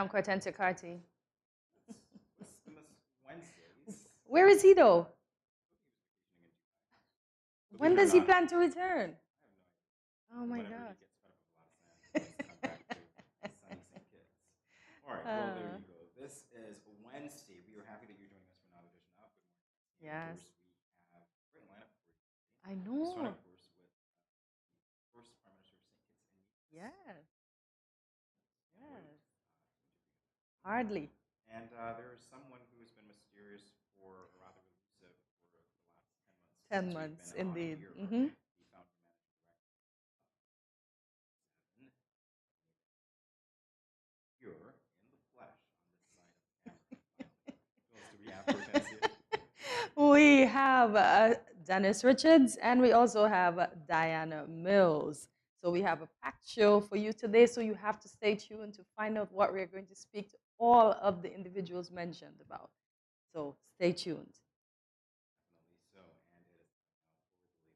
I'm Cortente Carty. What's Wednesdays? Where is he though? Believe When it or does he not, plan to return? I have no idea. Oh my Whenever God. he gets fed up with a lot of sand, he wants to come back to sunny St. Kitts. All right, well, there you go. This is Wednesday. We are happy that you're joining us for another edition of Good Morning SKN. Yes. Of course, we have a great lineup for you today. I Starting, know. of course, with the first Prime Minister of St. Kitts and Nevis. Yes. Yes. Hardly. And there is someone who has been mysterious or rather elusive for the last 10 months. 10 months, indeed. Here. Mm-hmm. The founding managing director here in the flesh on this side of the camera. Who else do we have, Hortensia? We have Dennis Richards and we also have Diana Mills. So we have a packed show for you today, so you have to stay tuned to find out what we're going to speak to all of the individuals mentioned about. So stay tuned. Definitely so, and it is for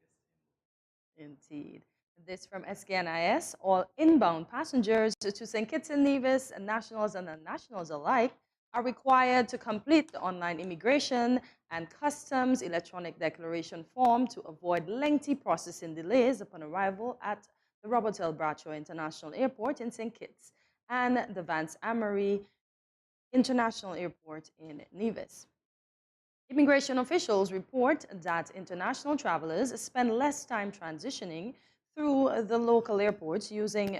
the latest in. Indeed. This from SKNIS, all inbound passengers to St. Kitts and Nevis, nationals and non-nationals alike, are required to complete the online immigration and customs electronic declaration form to avoid lengthy processing delays upon arrival at the Robert L. Bradshaw International Airport in St. Kitts and the Vance Amory International Airport in Nevis. Immigration officials report that international travelers spend less time transitioning through the local airports using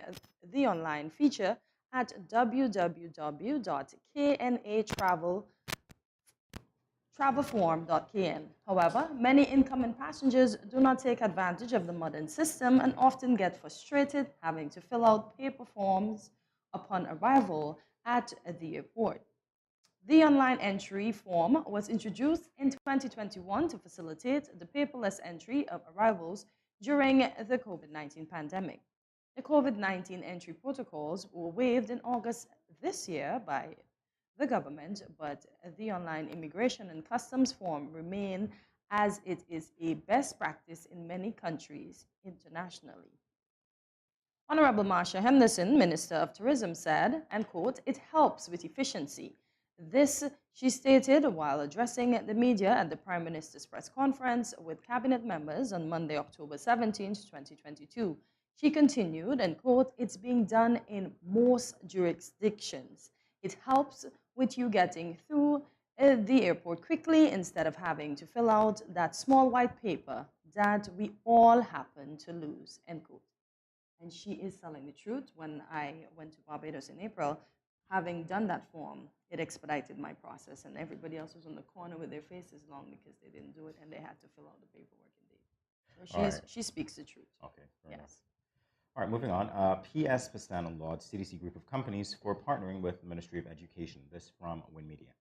the online feature at www.knatravelform.kn. However, many incoming passengers do not take advantage of the modern system and often get frustrated having to fill out paper forms upon arrival at the airport. The online entry form was introduced in 2021 to facilitate the paperless entry of arrivals during the COVID-19 pandemic. The COVID-19 entry protocols were waived in August this year by the government, but the online immigration and customs form remain as it is a best practice in many countries internationally. Honorable Marsha Henderson, Minister of Tourism, said, and quote, "It helps with efficiency." This, she stated while addressing the media at the Prime Minister's press conference with cabinet members on Monday, October 17, 2022. She continued, and quote, "It's being done in most jurisdictions. It helps with you getting through the airport quickly instead of having to fill out that small white paper that we all happen to lose," end quote. And she is telling the truth. When I went to Barbados in April, having done that form, it expedited my process, and everybody else was on the corner with their faces long because they didn't do it and they had to fill out the paperwork indeed. So she speaks the truth. Okay, fair enough. Yes. All right, moving on. PS Pastana lauds CDC group of companies for partnering with the Ministry of Education. This from Win Media.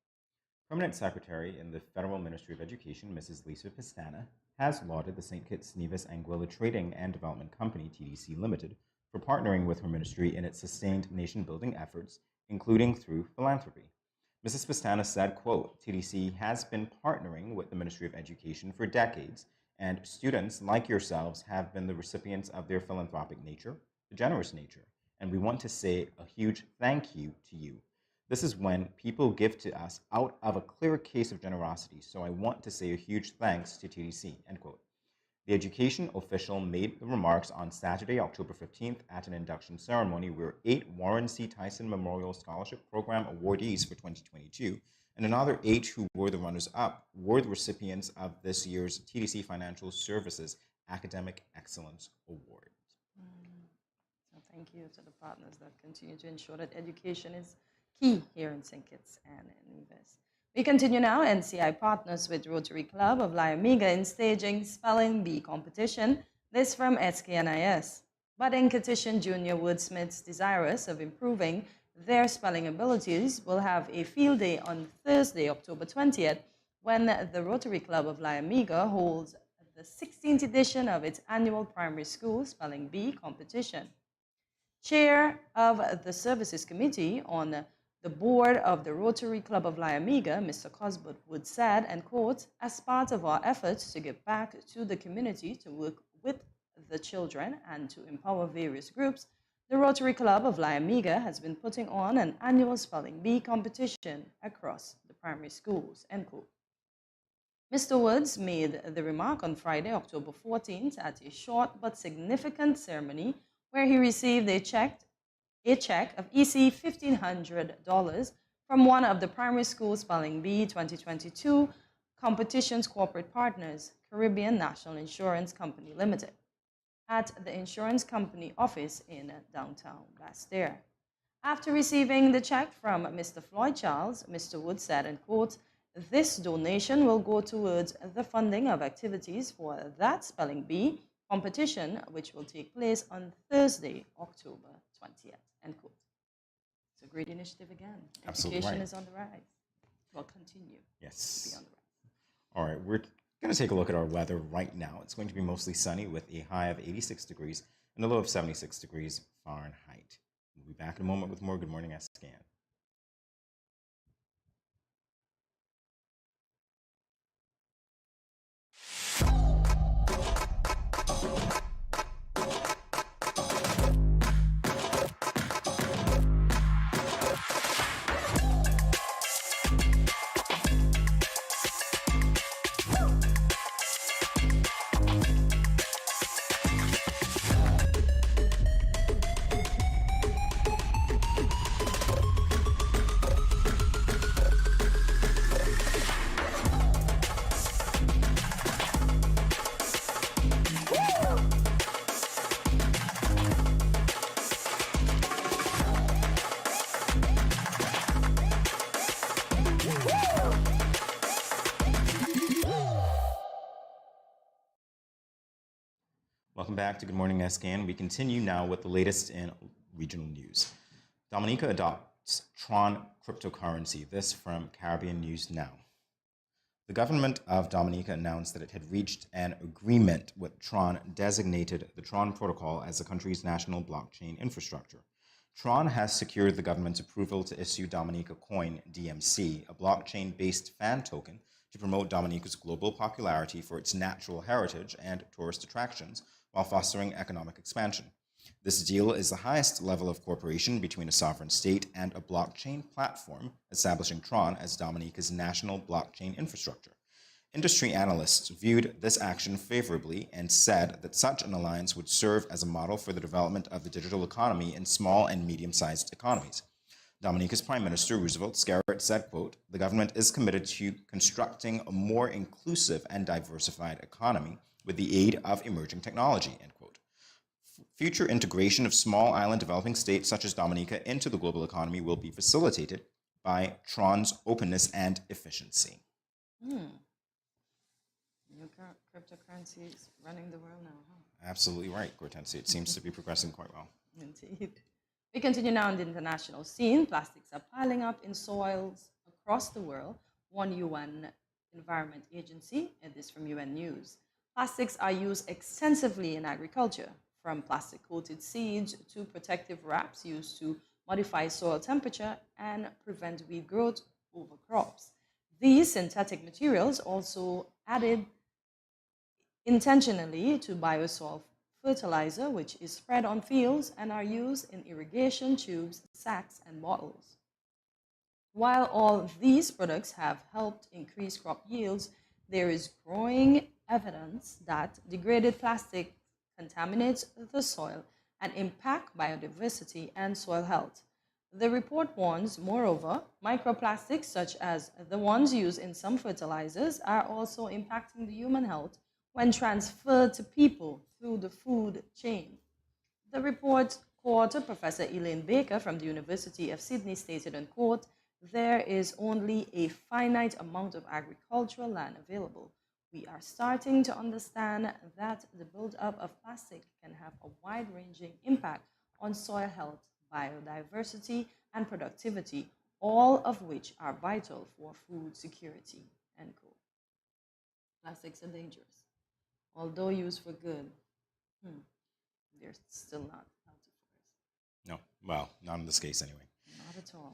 Permanent Secretary in the Federal Ministry of Education, Mrs. Lisa Pastana, has lauded the St. Kitts Nevis Anguilla Trading and Development Company, TDC Limited, for partnering with her ministry in its sustained nation-building efforts, including through philanthropy. Mrs. Pastana said, quote, "TDC has been partnering with the Ministry of Education for decades, and students like yourselves have been the recipients of their philanthropic nature, the generous nature, and we want to say a huge thank you to you. This is when people give to us out of a clear case of generosity, so I want to say a huge thanks to TDC," end quote. The education official made the remarks on Saturday, October 15th at an induction ceremony where 8 Warren C. Tyson Memorial Scholarship Program awardees for 2022 and another 8 who were the runners-up were the recipients of this year's TDC Financial Services Academic Excellence Award. So thank you to the partners that continue to ensure that education is key here in St. Kitts and Nevis. We continue now. NCI partners with Rotary Club of Lyamiga in staging Spelling Bee competition. This from SKNIS. Budding Kittian junior wordsmiths desirous of improving their spelling abilities will have a field day on Thursday, October 20th, when the Rotary Club of Lyamiga holds the 16th edition of its annual primary school Spelling Bee competition. Chair of the Services Committee on the board of the Rotary Club of Lyamiga, Mr. Cosbert Wood said, and quote, "As part of our efforts to give back to the community, to work with the children and to empower various groups, The Rotary Club of Lyamiga has been putting on an annual spelling bee competition across the primary schools, end quote. Mr. Woods made the remark on Friday, October 14th, at a short but significant ceremony where he received a check of EC $1,500 from one of the primary school spelling bee 2022 competition's corporate partners, Caribbean National Insurance Company Limited, at the insurance company office in downtown Basse-Terre. After receiving the check from Mr. Floyd Charles, Mr. Wood said, and quote, "This donation will go towards the funding of activities for that spelling bee competition, which will take place on Thursday, October 20th." End quote. It's a great initiative again. Absolutely Education right. is on the rise. Will continue to Yes. be on the rise. All right, we're going to take a look at our weather right now. It's going to be mostly sunny with a high of 86 degrees and a low of 76 degrees Fahrenheit. We'll be back in a moment with more Good Morning SKN. Welcome back to Good Morning SKN. We continue now with the latest in regional news. Dominica adopts Tron cryptocurrency. This from Caribbean News Now. The government of Dominica announced that it had reached an agreement with Tron, designated the Tron protocol as the country's national blockchain infrastructure. Tron has secured the government's approval to issue Dominica Coin, DMC, a blockchain-based fan token to promote Dominica's global popularity for its natural heritage and tourist attractions while fostering economic expansion. This deal is the highest level of cooperation between a sovereign state and a blockchain platform, establishing Tron as Dominica's national blockchain infrastructure. Industry analysts viewed this action favorably and said that such an alliance would serve as a model for the development of the digital economy in small and medium-sized economies. Dominica's Prime Minister, Roosevelt Skerritt, said, quote, "The government is committed to constructing a more inclusive and diversified economy with the aid of emerging technology," end quote. Future integration of small island developing states such as Dominica into the global economy will be facilitated by Tron's openness and efficiency. New cryptocurrency is running the world now, huh? Absolutely right, Hortensia. It seems to be progressing quite well. Indeed. We continue now on the international scene. Plastics are piling up in soils across the world. One UN Environment Agency, and this from UN News. Plastics are used extensively in agriculture, from plastic-coated seeds to protective wraps used to modify soil temperature and prevent weed growth over crops. These synthetic materials also added intentionally to biosol fertilizer, which is spread on fields and are used in irrigation tubes, sacks, and bottles. While all these products have helped increase crop yields, there is growing evidence that degraded plastic contaminates the soil and impact biodiversity and soil health. The report warns, moreover, microplastics such as the ones used in some fertilizers are also impacting the human health when transferred to people through the food chain. The report quoted Professor Elaine Baker from the University of Sydney stated, and quote, "There is only a finite amount of agricultural land available. We are starting to understand that the buildup of plastic can have a wide-ranging impact on soil health, biodiversity, and productivity, all of which are vital for food security," end quote. Plastics are dangerous. Although used for good, they're still not healthy for us. No, well, not in this case anyway. Not at all.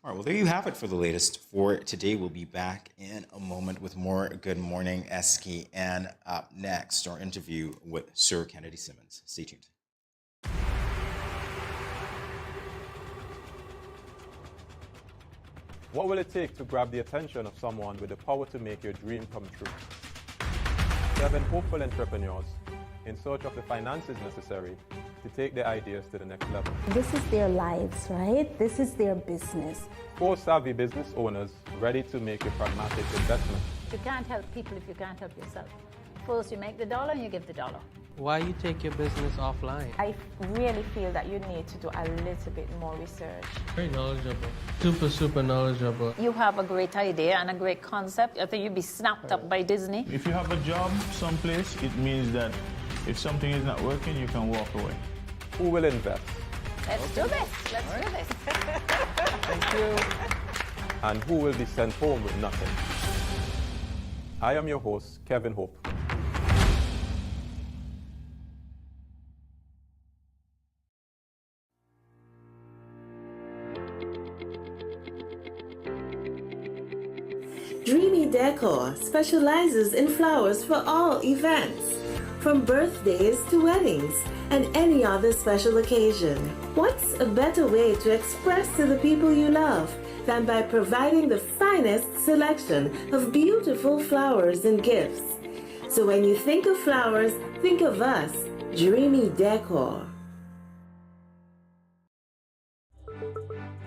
All right, well, there you have it for the latest for today. We'll be back in a moment with more Good Morning SKN. Up next, our interview with Sir Kennedy Simmons. Stay tuned. What will it take to grab the attention of someone with the power to make your dream come true? 7 hopeful entrepreneurs in search of the finances necessary to take their ideas to the next level. This is their lives, right? This is their business. 4 savvy business owners ready to make a pragmatic investment. You can't help people if you can't help yourself. First you make the dollar and you give the dollar. Why you take your business offline? I really feel that you need to do a little bit more research. Very knowledgeable. Super knowledgeable. You have a great idea and a great concept. I think you'd be snapped up by Disney. If you have a job someplace, it means that if something is not working, you can walk away. Who will invest? Let's do this. Let's do this. Thank you. And who will be sent home with nothing? I am your host, Kevin Hope. Dreamy Decor specializes in flowers for all events, from birthdays to weddings and any other special occasion. What's a better way to express to the people you love than by providing the finest selection of beautiful flowers and gifts? So when you think of flowers, think of us, Dreamy Decor.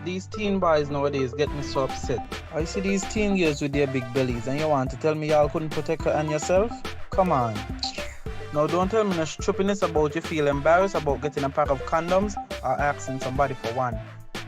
These teen boys nowadays get me so upset. I see these teen girls with their big bellies and you want to tell me y'all couldn't protect her and yourself? Come on. Now don't tell me no stupidness about you feel embarrassed about getting a pack of condoms or asking somebody for one.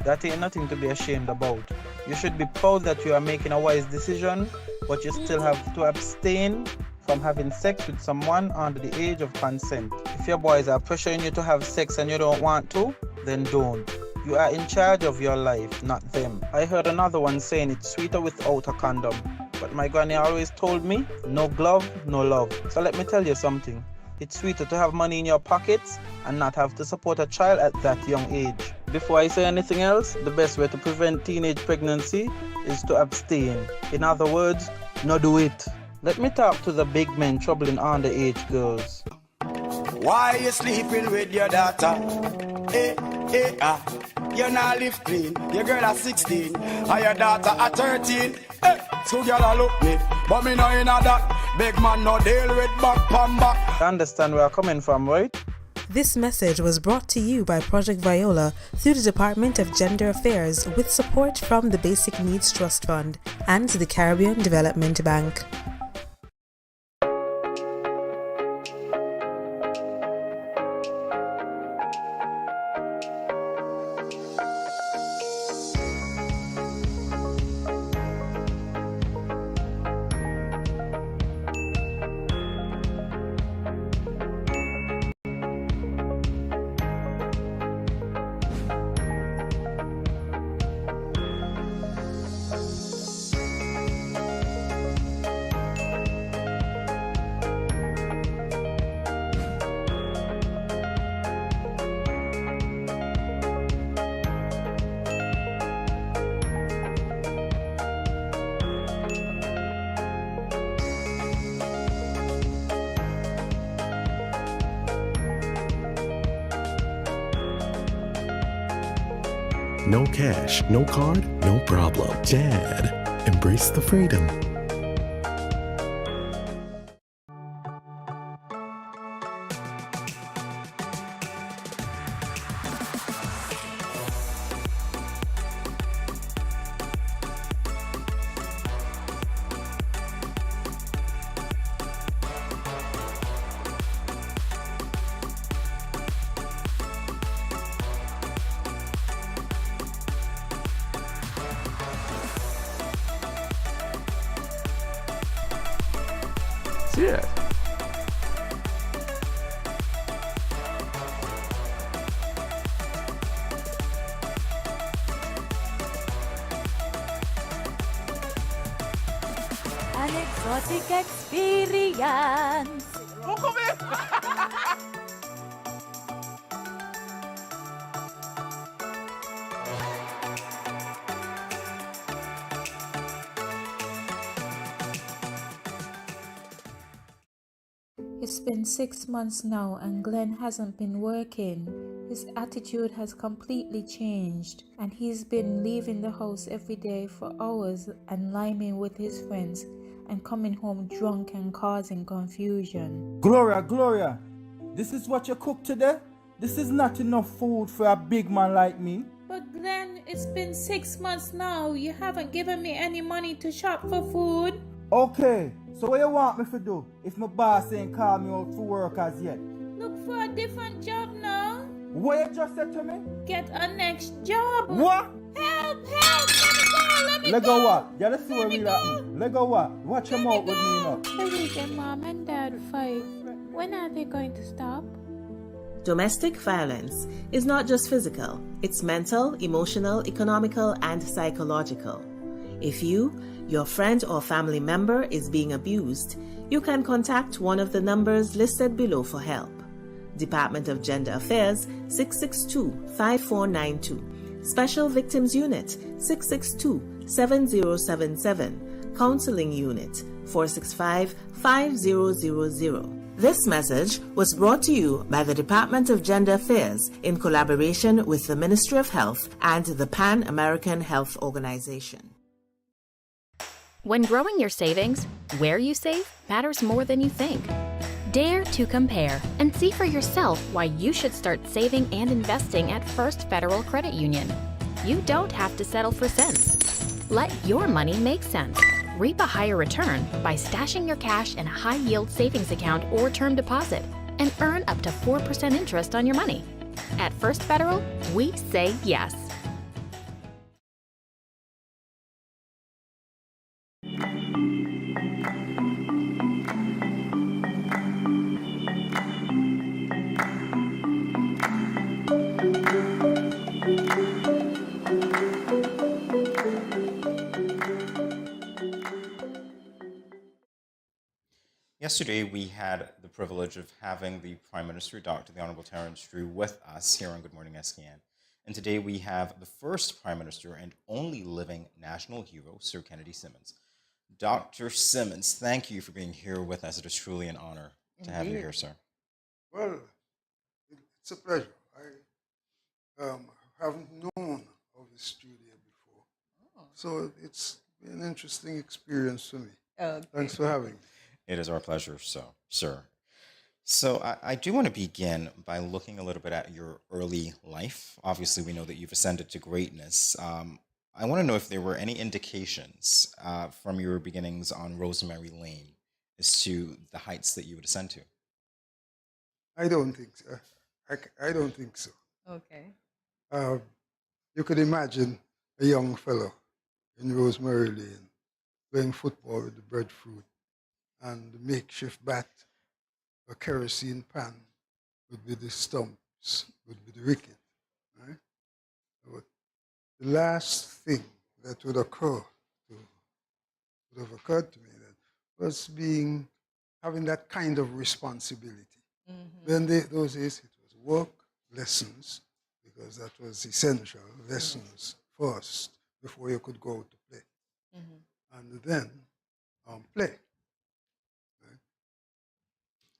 That ain't nothing to be ashamed about. You should be proud that you are making a wise decision, but you still have to abstain from having sex with someone under the age of consent. If your boys are pressuring you to have sex and you don't want to, then don't. You are in charge of your life, not them. I heard another one saying it's sweeter without a condom. But my granny always told me, no glove, no love. So let me tell you something. It's sweeter to have money in your pockets and not have to support a child at that young age. Before I say anything else, the best way to prevent teenage pregnancy is to abstain. In other words, no do it. Let me talk to the big men troubling underage girls. Why you sleeping with your daughter? You not live clean. Your girl at 16 and your daughter at 13. So girl look me, but me no inna that. Big man no deal with back pamba. You understand where I'm coming from, right? This message was brought to you by Project Viola through the Department of Gender Affairs with support from the Basic Needs Trust Fund and the Caribbean Development Bank. No cash, no card, no problem. Dad, embrace the freedom. Yes. An exotic experience. It's been 6 months now and Glenn hasn't been working. His attitude has completely changed, and he's been leaving the house every day for hours and liming with his friends and coming home drunk and causing confusion. Gloria, this is what you cook today? This is not enough food for a big man like me. But Glenn, it's been 6 months now. You haven't given me any money to shop for food. Okay, so what you want me to do if my boss ain't called me out for work as yet? Look for a different job now. What you just said to me? Get a next job. What? Help! Let me Let go! go what? Yeah, let's see what we happening. Let go what? Watch your mouth with me now. Every day mom and dad fight. When are they going to stop? Domestic violence is not just physical, it's mental, emotional, economical, and psychological. If you, your friend or family member is being abused, you can contact one of the numbers listed below for help. Department of Gender Affairs 662-5492, Special Victims Unit 662-7077, Counseling Unit 465-5000. This message was brought to you by the Department of Gender Affairs in collaboration with the Ministry of Health and the Pan American Health Organization. When growing your savings, where you save matters more than you think. Dare to compare and see for yourself why you should start saving and investing at First Federal Credit Union. You don't have to settle for cents. Let your money make sense. Reap a higher return by stashing your cash in a high-yield savings account or term deposit and earn up to 4% interest on your money. At First Federal, we say yes. Yesterday, we had the privilege of having the Prime Minister, Dr. the Honorable Terence Drew, with us here on Good Morning SKN. And today we have the first Prime Minister and only living national hero, Sir Kennedy Simmons. Dr. Simmons, thank you for being here with us. It is truly an honor to have you here, sir. Well, it's a pleasure. I haven't known of the studio before. So it's been an interesting experience for me. Okay. Thanks for having me. It is our pleasure, sir. So I do want to begin by looking a little bit at your early life. Obviously, we know that you've ascended to greatness. I want to know if there were any indications from your beginnings on Rosemary Lane as to the heights that you would ascend to. I don't think so. I don't think so. Okay. You could imagine a young fellow in Rosemary Lane playing football with the breadfruit and the makeshift bat, a kerosene pan would be the stumps, would be the wicket. Right? But the last thing that would have occurred to me that was having that kind of responsibility. Then those days it was work, lessons, because that was essential, lessons first before you could go to play. And then play.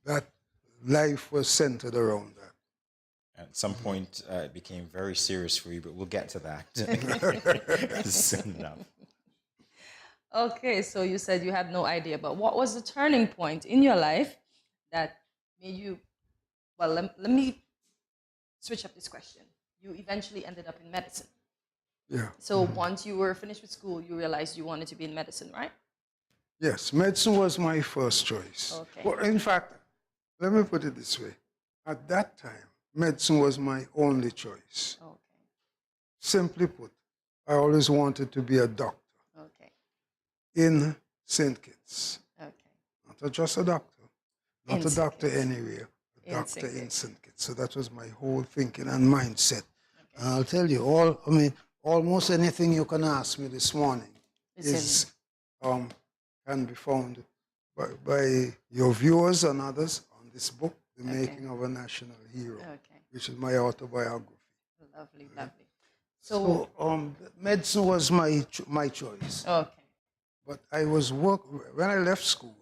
That life was centered around that. At some point, it became very serious for you, but we'll get to that soon enough. Okay, so you said you had no idea, but what was the turning point in your life that made you, well, let me switch up this question. You eventually ended up in medicine. Yeah. So once you were finished with school, you realized you wanted to be in medicine, right? Yes, medicine was my first choice. Okay. Well, in fact, let me put it this way. At that time, medicine was my only choice. Okay. Simply put, I always wanted to be a doctor. Okay. In St. Kitts. Okay. Not just a doctor. Not a doctor Kitts. anywhere. A doctor in St. Kitts. So that was my whole thinking and mindset. Okay. And I'll tell you, almost anything you can ask me this morning can be found by your viewers and others on this book, The Making of a National Hero, which is my autobiography. Lovely. So medicine was my choice. Okay. But I was when I left school,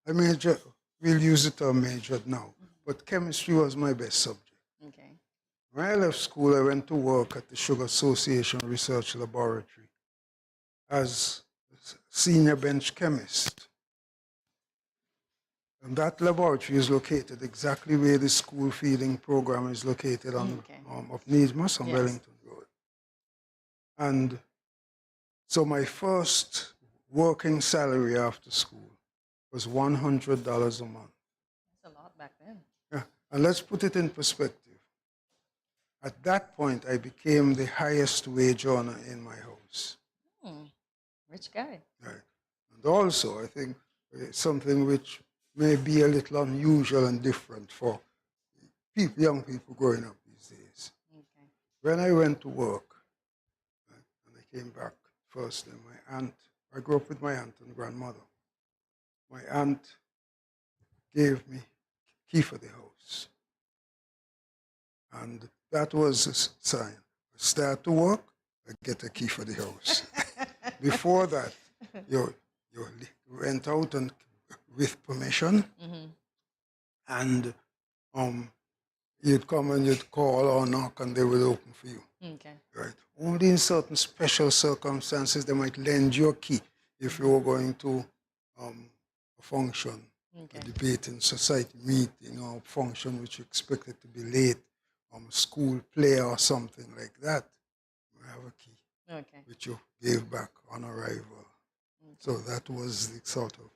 we'll use the term majored now, but chemistry was my best subject. Okay. When I left school, I went to work at the Sugar Association Research Laboratory as senior bench chemist. And that laboratory is located exactly where the school feeding program is located on of Needmas on Wellington Road. And so my first working salary after school was $100 a month. That's a lot back then. Yeah. And let's put it in perspective. At that point, I became the highest wage earner in my house. Rich guy. Right. And also, I think something which may be a little unusual and different for people, young people growing up these days. Okay. When I went to work, and I came back first, and my aunt, I grew up with my aunt and grandmother. My aunt gave me key for the house. And that was a sign. I start to work, I get a key for the house. Before that, you went out and with permission, and you'd come and you'd call or knock and they would open for you. Okay. Right. Only in certain special circumstances they might lend you a key if you were going to a function, a debating society meeting or a function which you expected to be late, a school play or something like that. You have a key, which you gave back on arrival. So that was the sort of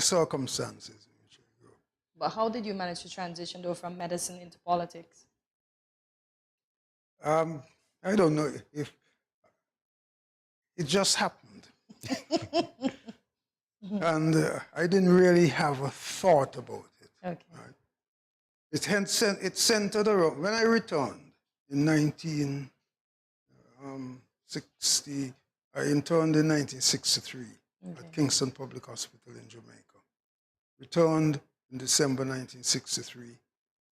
circumstances in which I grew up. But how did you manage to transition though from medicine into politics? I don't know if it just happened. And I didn't really have a thought about it. Okay. Right? It centered around, when I returned in 1960, I interned in 1963 at Kingston Public Hospital in Jamaica. Returned in December 1963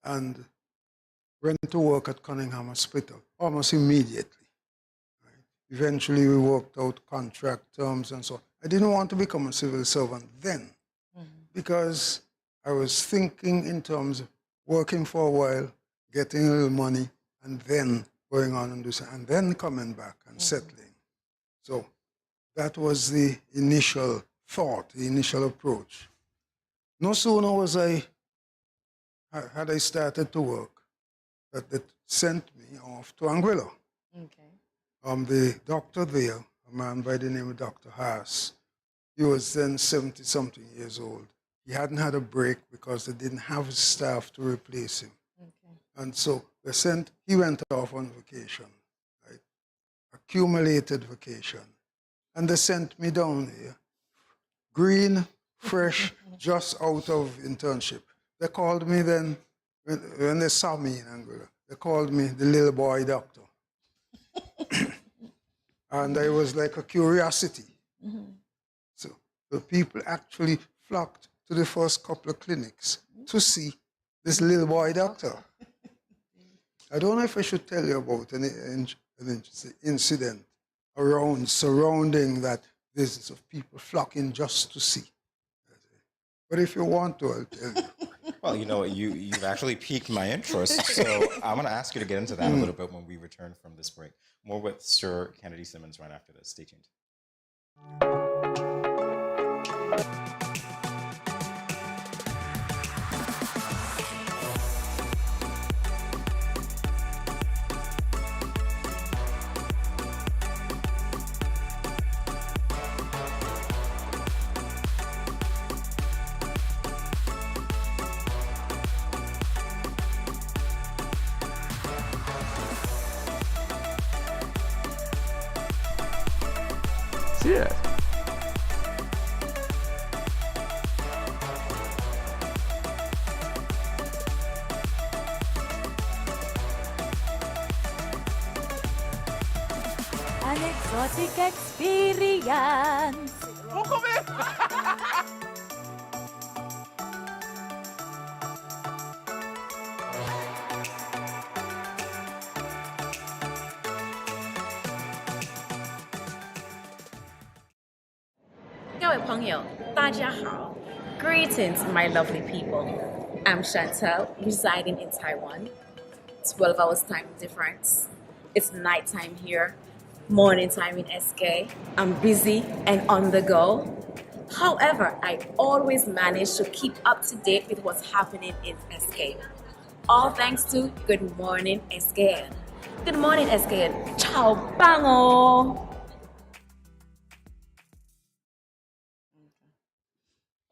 and went to work at Cunningham Hospital almost immediately. Right? Eventually we worked out contract terms and so on. I didn't want to become a civil servant then because I was thinking in terms of working for a while, getting a little money, and then going on and do something, and then coming back and settling. So that was the initial thought, the initial approach. No sooner had I started to work that they sent me off to Anguilla. The doctor there, a man by the name of Dr. Haas, he was then 70-something years old. He hadn't had a break because they didn't have staff to replace him. And so he went off on vacation, right? Accumulated vacation. And they sent me down here, green, fresh, just out of internship. They called me then, when they saw me in Anguilla, they called me the little boy doctor. And I was like a curiosity. So the people actually flocked to the first couple of clinics to see this little boy doctor. I don't know if I should tell you about an incident surrounding that business of people flocking just to see. But if you want to, I'll tell you. Well, you know, you've actually piqued my interest, so I'm going to ask you to get into that a little bit when we return from this break. More with Sir Kennedy Simmons right after this. Stay tuned. Yeah. An exotic experience. Greetings, my lovely people. I'm Chantel, residing in Taiwan. 12 hours time difference. It's nighttime here, morning time in SK. I'm busy and on the go. However, I always manage to keep up to date with what's happening in SK. All thanks to Good Morning SKN. Good morning SKN. Ciao, bango!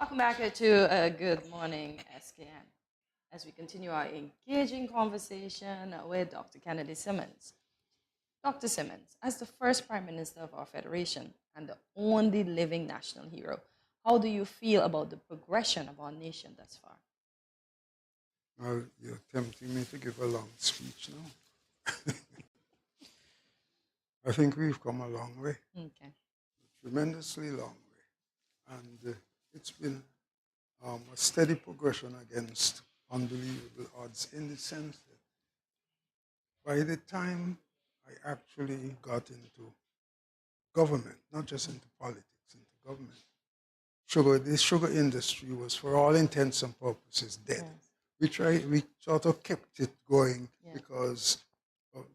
Welcome back to Good Morning SKN as we continue our engaging conversation with Dr. Kennedy Simmons. Dr. Simmons, as the first Prime Minister of our Federation and the only living national hero, how do you feel about the progression of our nation thus far? Well, you're tempting me to give a long speech now. I think we've come a long way. Okay. Tremendously long way. And it's been a steady progression against unbelievable odds in the sense that by the time I actually got into government, not just into politics, into government, the sugar industry was for all intents and purposes dead. Yes. We sort of kept it going because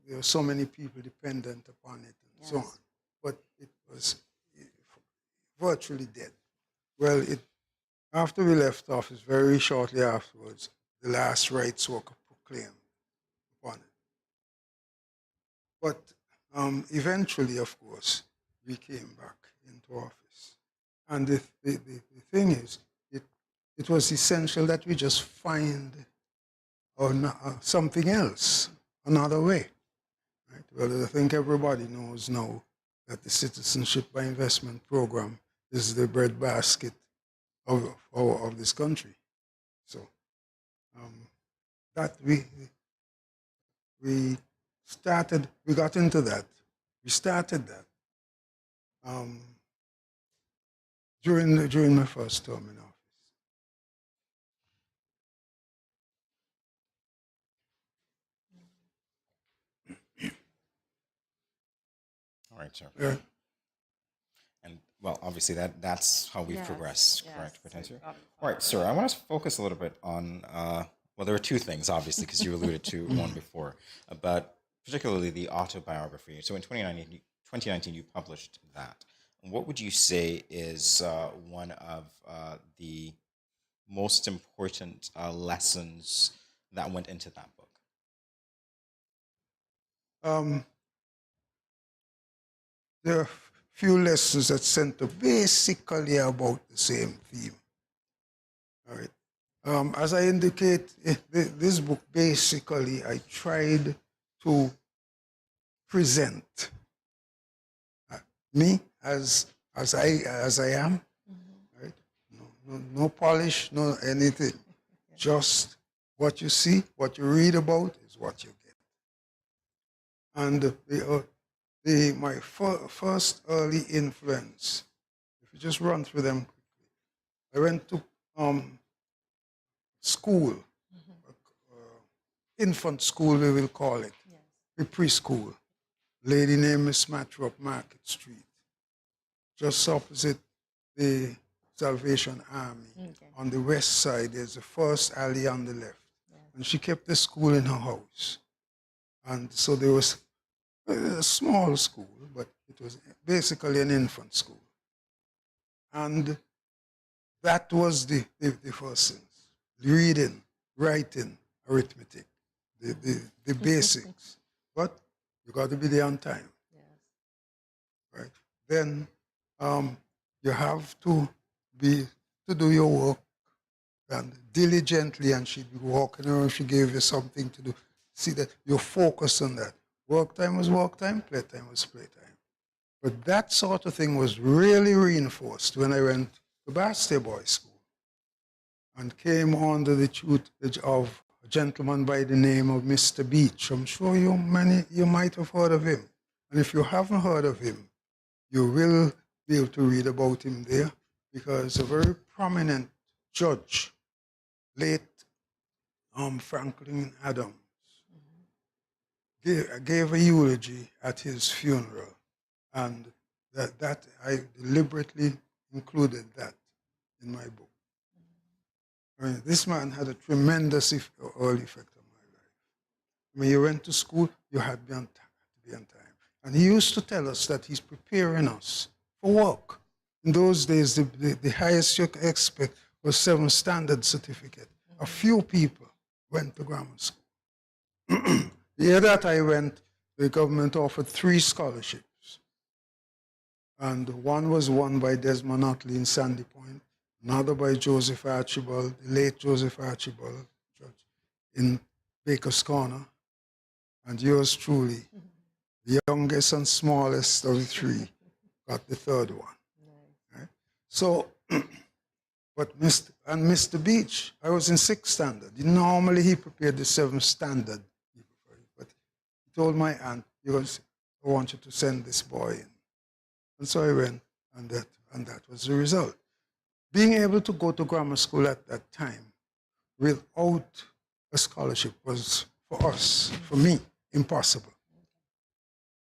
there were so many people dependent upon it and so on. But it was virtually dead. Well, after we left office, very shortly afterwards, the last rights were proclaimed upon it. But eventually, of course, we came back into office. And the thing is, it was essential that we just find something else, another way. Right? Well, I think everybody knows now that the Citizenship by Investment Program is the breadbasket of this country. So that we got into that. We started that during my first term in office. All right, sir. Yeah. And well, obviously that's how we've progressed, correct, potentially? All right, sir. Sure. I want to focus a little bit on well, there are two things, obviously, because you alluded to one before, but particularly the autobiography. So in 2019, you published that. What would you say is one of the most important lessons that went into that book? There are few lessons that center basically about the same theme. All right. As I indicate, this book basically I tried to present me as I am. Right? No polish, no anything. Just what you see, what you read about is what you get. And my first early influence, if you just run through them quickly, I went to school, infant school we will call it, preschool. Lady named Miss Matthew up Market Street, just opposite the Salvation Army. Okay. On the west side, there's the first alley on the left. And she kept the school in her house. And so there was a small school, but it was basically an infant school. And that was the first thing. Reading, writing, arithmetic, the basics. But you got to be there on time. Yes. Right? Then you have to do your work and diligently, and she'd be walking around, she gave you something to do. See that you're focused on that. Work time was work time, play time was play time. But that sort of thing was really reinforced when I went to Bastille Boys School and came under the tutelage of a gentleman by the name of Mr. Beach. I'm sure you might have heard of him. And if you haven't heard of him, you will be able to read about him there, because a very prominent judge, late Franklin Adams, gave a eulogy at his funeral, and that I deliberately included that in my book. I mean, this man had a tremendous early effect on my life. When you went to school, you had to be on time. And he used to tell us that he's preparing us for work. In those days, the highest you could expect was 7 standard certificate. A few people went to grammar school. The year that I went, the government offered 3 scholarships. And one was won by Desmond Utley in Sandy Point, another by Joseph Archibald, the late Joseph Archibald, in Baker's Corner, and yours truly, the youngest and smallest of the 3, got the 3rd one. Right? So, but Mr. Beach, I was in 6th standard. Normally he prepared the 7th standard. But he told my aunt, I want you to send this boy in. And so I went, and that was the result. Being able to go to grammar school at that time without a scholarship was, for us, for me, impossible.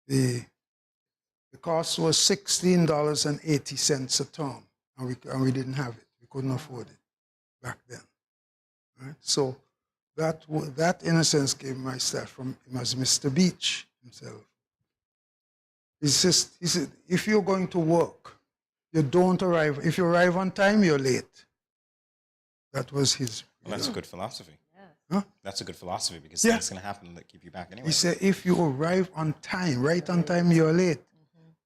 The cost was $16.80 a term, and we didn't have it. We couldn't afford it back then. Right? So that in a sense gave my start from him as Mr. Beach himself. He said, if you're going to work, you don't arrive. If you arrive on time, you're late. That was his. Well, that's a good philosophy. Huh? That's a good philosophy because things going to happen that keep you back anyway. He said, if you arrive on time, right on time, you're late.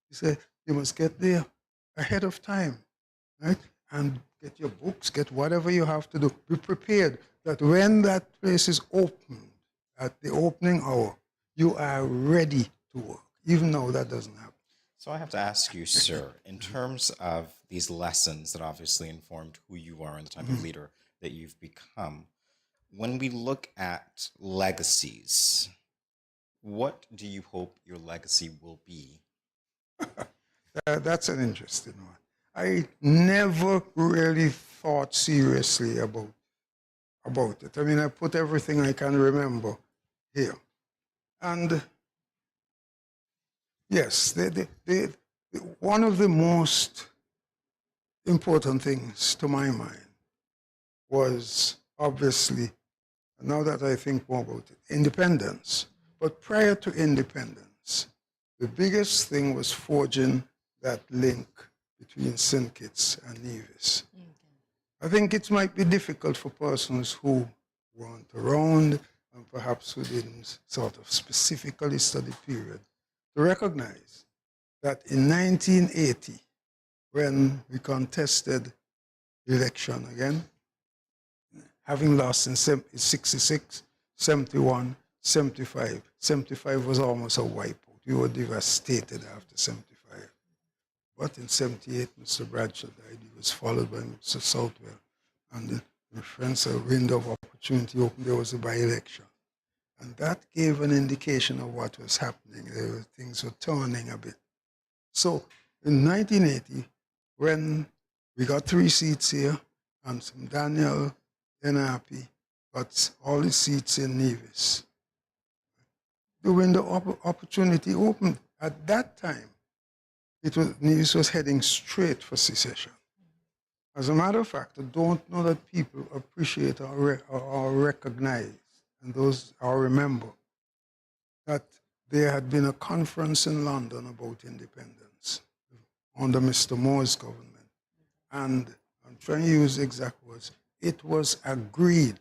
He said, you must get there ahead of time, right? And get your books, get whatever you have to do. Be prepared that when that place is opened, at the opening hour, you are ready to work, even though that doesn't happen. So I have to ask you, sir, in terms of these lessons that obviously informed who you are and the type of leader that you've become, when we look at legacies, what do you hope your legacy will be? That's an interesting one. I never really thought seriously about it. I mean, I put everything I can remember here. And yes, one of the most important things to my mind was obviously, now that I think more about it, independence. But prior to independence, the biggest thing was forging that link between St. Kitts and Nevis. I think it might be difficult for persons who weren't around and perhaps who didn't sort of specifically study period to recognize that in 1980, when we contested the election again, having lost in 66, 71, 75. 75 was almost a wipeout. We were devastated after 75. But in 78, Mr. Bradshaw died. He was followed by Mr. Southwell. And the friends, a window of opportunity opened. There was a by-election. And that gave an indication of what was happening. Things were turning a bit. So in 1980, when we got 3 seats here, and some Daniel NRP got all the seats in Nevis, the window of opportunity opened. At that time, Nevis was heading straight for secession. As a matter of fact, I don't know that people appreciate or recognize, and those I remember, that there had been a conference in London about independence under Mr. Moore's government. And I'm trying to use the exact words. It was agreed,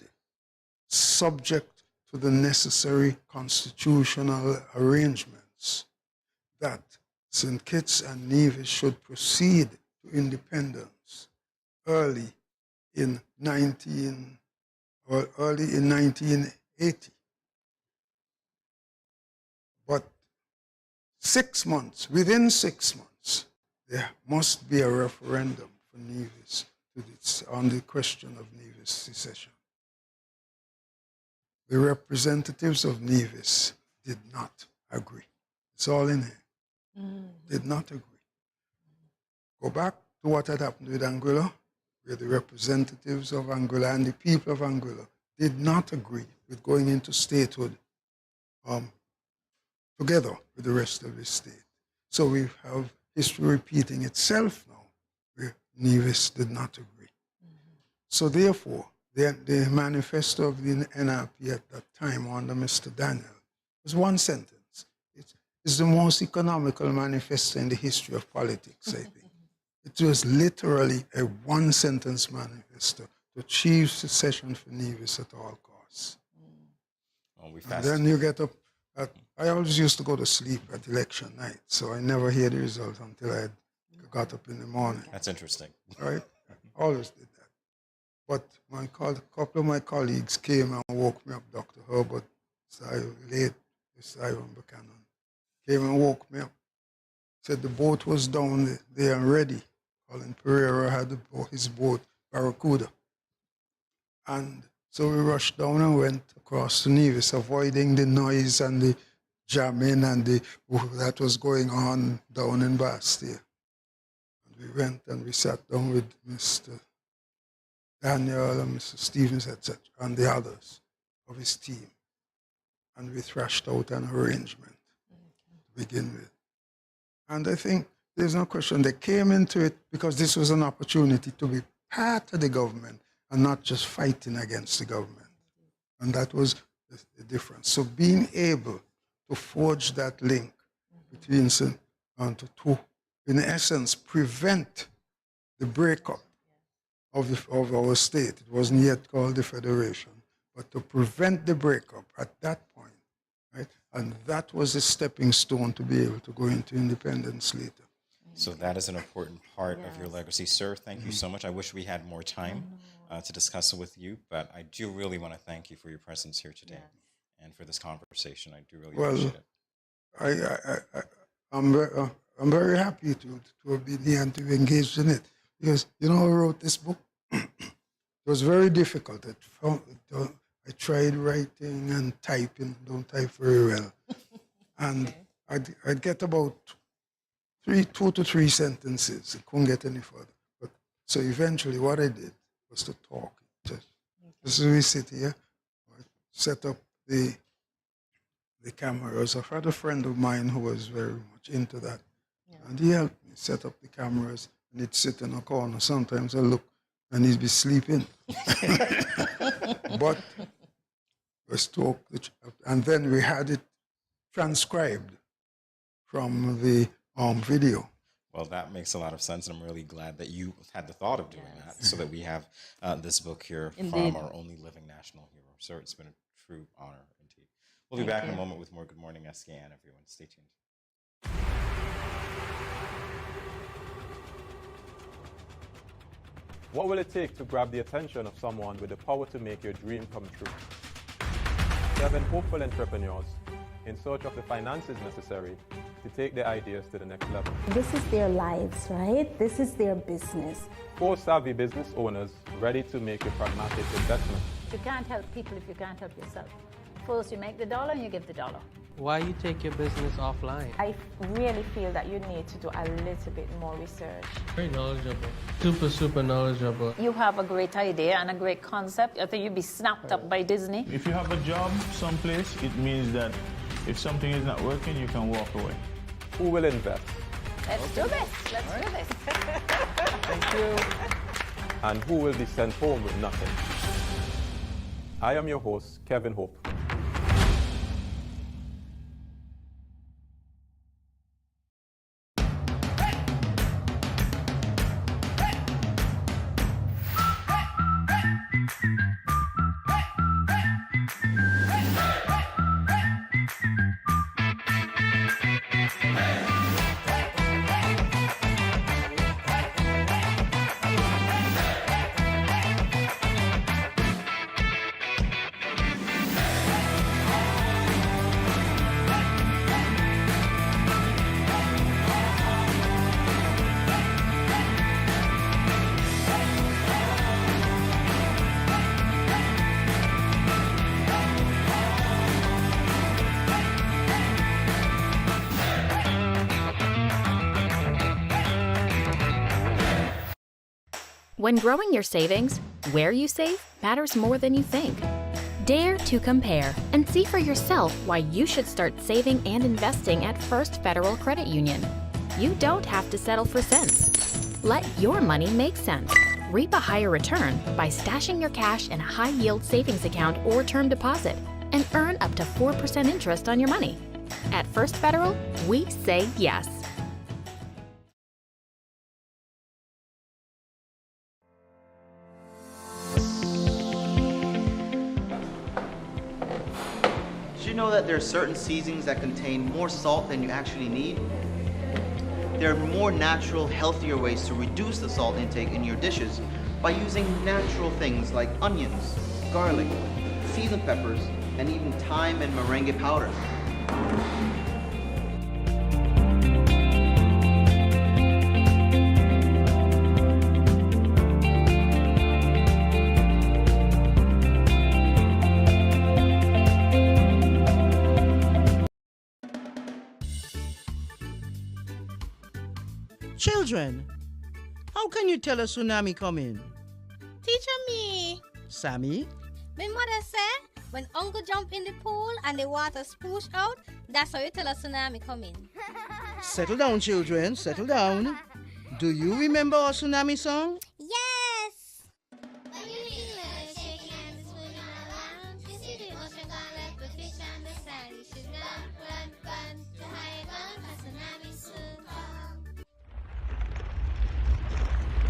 subject to the necessary constitutional arrangements, that St. Kitts and Nevis should proceed to independence early in 1980. But 6 months, within 6 months, there must be a referendum for Nevis on the question of Nevis secession. The representatives of Nevis did not agree. It's all in here. Did not agree. Go back to what had happened with Anguilla, where the representatives of Anguilla and the people of Anguilla did not agree with going into statehood together with the rest of the state. So we have history repeating itself now, where Nevis did not agree. So therefore, the manifesto of the NRP at that time under Mr. Daniel was one sentence. It's the most economical manifesto in the history of politics, I think. It was literally a one-sentence manifesto to achieve secession for Nevis at all costs. Well, and then you get up. I always used to go to sleep at election night, so I never hear the result until I got up in the morning. That's interesting. Right? I always did that. But a couple of my colleagues came and woke me up, Dr. Herbert, late Simon Buchanan, came and woke me up. Said the boat was down there and ready. Colin Pereira had his boat, Barracuda. And so we rushed down and went across to Nevis, avoiding the noise and the jamming and that was going on down in Bastille. And we went and we sat down with Mr. Daniel and Mr. Stevens, etc., and the others of his team. And we thrashed out an arrangement to begin with. And I think there's no question they came into it because this was an opportunity to be part of the government and not just fighting against the government. And that was the difference. So being able to forge that link between and to in essence, prevent the breakup of our state. It wasn't yet called the Federation, but to prevent the breakup at that point, right? And that was a stepping stone to be able to go into independence later. So that is an important part of your legacy. Sir, thank you so much. I wish we had more time to discuss it with you, but I do really want to thank you for your presence here today and for this conversation. I do really appreciate it. I'm very happy to have been here and to be engaged in it. Because, you know, I wrote this book. It was very difficult. I tried writing and typing, don't type very well. And I'd get about 2 to 3 sentences. I couldn't get any further. But so eventually what I did was to talk. Just as we sit here, set up the cameras. I've had a friend of mine who was very much into that. And he helped me set up the cameras, and he'd sit in a corner. Sometimes I look, and he'd be sleeping. But let's talk. And then we had it transcribed from the video. Well, that makes a lot of sense, and I'm really glad that you had the thought of doing that, so that we have this book here from our only living national hero. Sir, it's been a true honor indeed. We'll be back in a moment with more Good Morning SKN, everyone. Stay tuned. What will it take to grab the attention of someone with the power to make your dream come true? 7 hopeful entrepreneurs in search of the finances necessary to take their ideas to the next level. This is their lives, right? This is their business. 4 savvy business owners ready to make a pragmatic investment. You can't help people if you can't help yourself. First you make the dollar and you give the dollar. Why you take your business offline? I really feel that you need to do a little bit more research. Very knowledgeable. Super knowledgeable. You have a great idea and a great concept. I think you'd be snapped up by Disney. If you have a job someplace, it means that if something is not working, you can walk away. Who will invest? Let's do this. Let's do this. Thank you. And who will be sent home with nothing? I am your host, Kevin Hope. When growing your savings, where you save matters more than you think. Dare to compare and see for yourself why you should start saving and investing at First Federal Credit Union. You don't have to settle for cents. Let your money make sense. Reap a higher return by stashing your cash in a high-yield savings account or term deposit and earn up to 4% interest on your money. At First Federal, we say yes. Did you know that there are certain seasonings that contain more salt than you actually need? There are more natural, healthier ways to reduce the salt intake in your dishes by using natural things like onions, garlic, seasoned peppers, and even thyme and merengue powder. Children, how can you tell a tsunami coming? Teacher me. Sammy? My mother said when uncle jump in the pool and the water spoosh out, that's how you tell a tsunami coming. Settle down, children, settle down. Do you remember our tsunami song? Yes!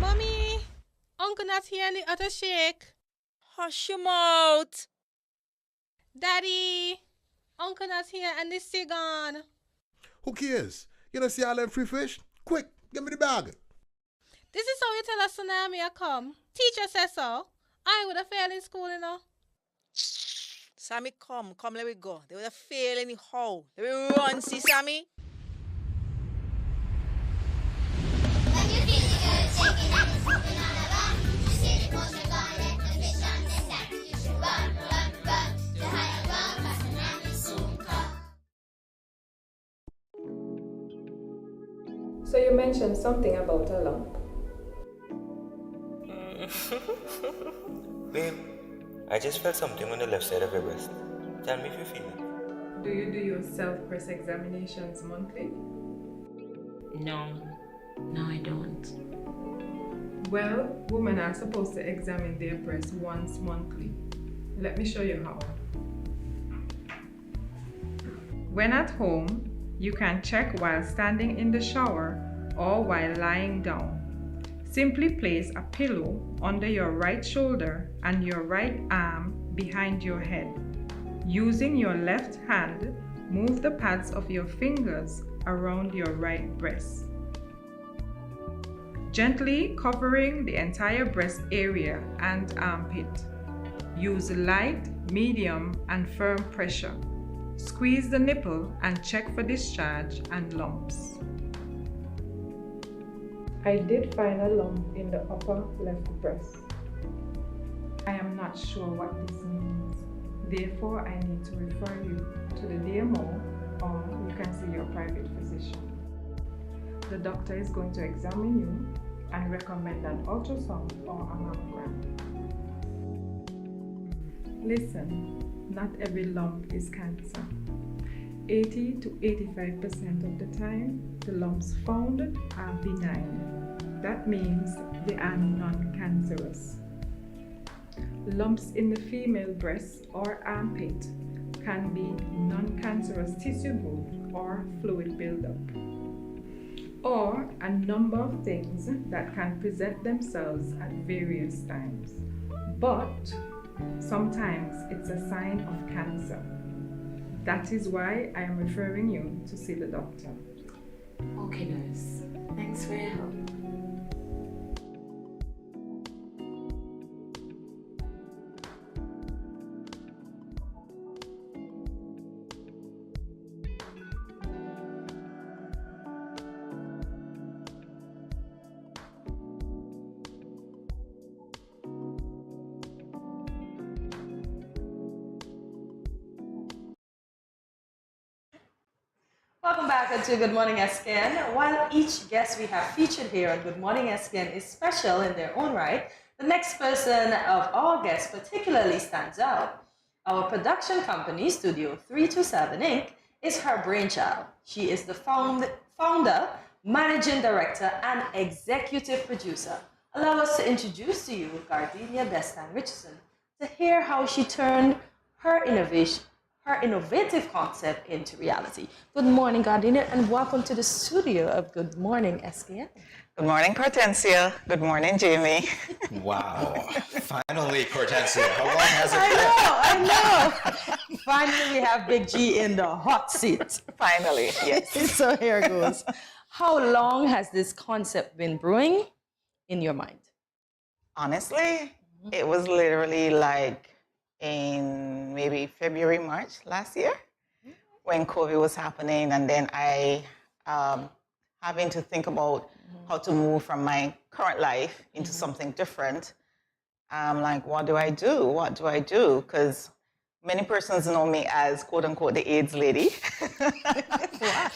Mommy, Uncle not here in the other shake. Hush your mouth. Daddy, Uncle not here and the sea gone. Who cares? You don't see all them free fish? Quick, give me the bag. This is how you tell a tsunami a come. Teacher says so. I would have failed in school, you know. Sammy, come, let me go. They would have failed anyhow. Let me run, see, Sammy? So you mentioned something about a lump. Babe, I just felt something on the left side of your breast. Tell me if you feel it. Do you do your self-breast examinations monthly? No, I don't. Well, women are supposed to examine their breasts once monthly. Let me show you how. When at home, you can check while standing in the shower or while lying down. Simply place a pillow under your right shoulder and your right arm behind your head. Using your left hand, move the pads of your fingers around your right breast, gently covering the entire breast area and armpit. Use light, medium, and firm pressure. Squeeze the nipple and check for discharge and lumps. I did find a lump in the upper left breast. I am not sure what this means. Therefore, I need to refer you to the DMO or you can see your private physician. The doctor is going to examine you and recommend an ultrasound or a mammogram. Listen, not every lump is cancer. 80 to 85% of the time, the lumps found are benign. That means they are non-cancerous. Lumps in the female breast or armpit can be non-cancerous tissue growth or fluid buildup, or a number of things that can present themselves at various times. But sometimes it's a sign of cancer. That is why I am referring you to see the doctor. Okay, nurse. Thanks for your help. Welcome back to Good Morning SKN. While each guest we have featured here on Good Morning SKN is special in their own right, the next person of our guests particularly stands out. Our production company, Studio 327 Inc., is her brainchild. She is the founder, managing director, and executive producer Allow us to introduce to you Gardenia Destan Richardson to hear how she turned her innovative concept into reality. Good morning, Gardenia, and welcome to the studio of Good Morning SKN. Good morning, Hortensia. Good morning, Jamie. Wow. Finally, Hortensia. How long has it been? I know. Finally, we have Big G in the hot seat. Finally, yes. So here it goes. How long has this concept been brewing in your mind? Honestly, it was literally like in maybe February, March last year when COVID was happening, and then I having to think about how to move from my current life into something different. I'm like, what do I do? What do I do? Because many persons know me as, quote unquote, the AIDS lady,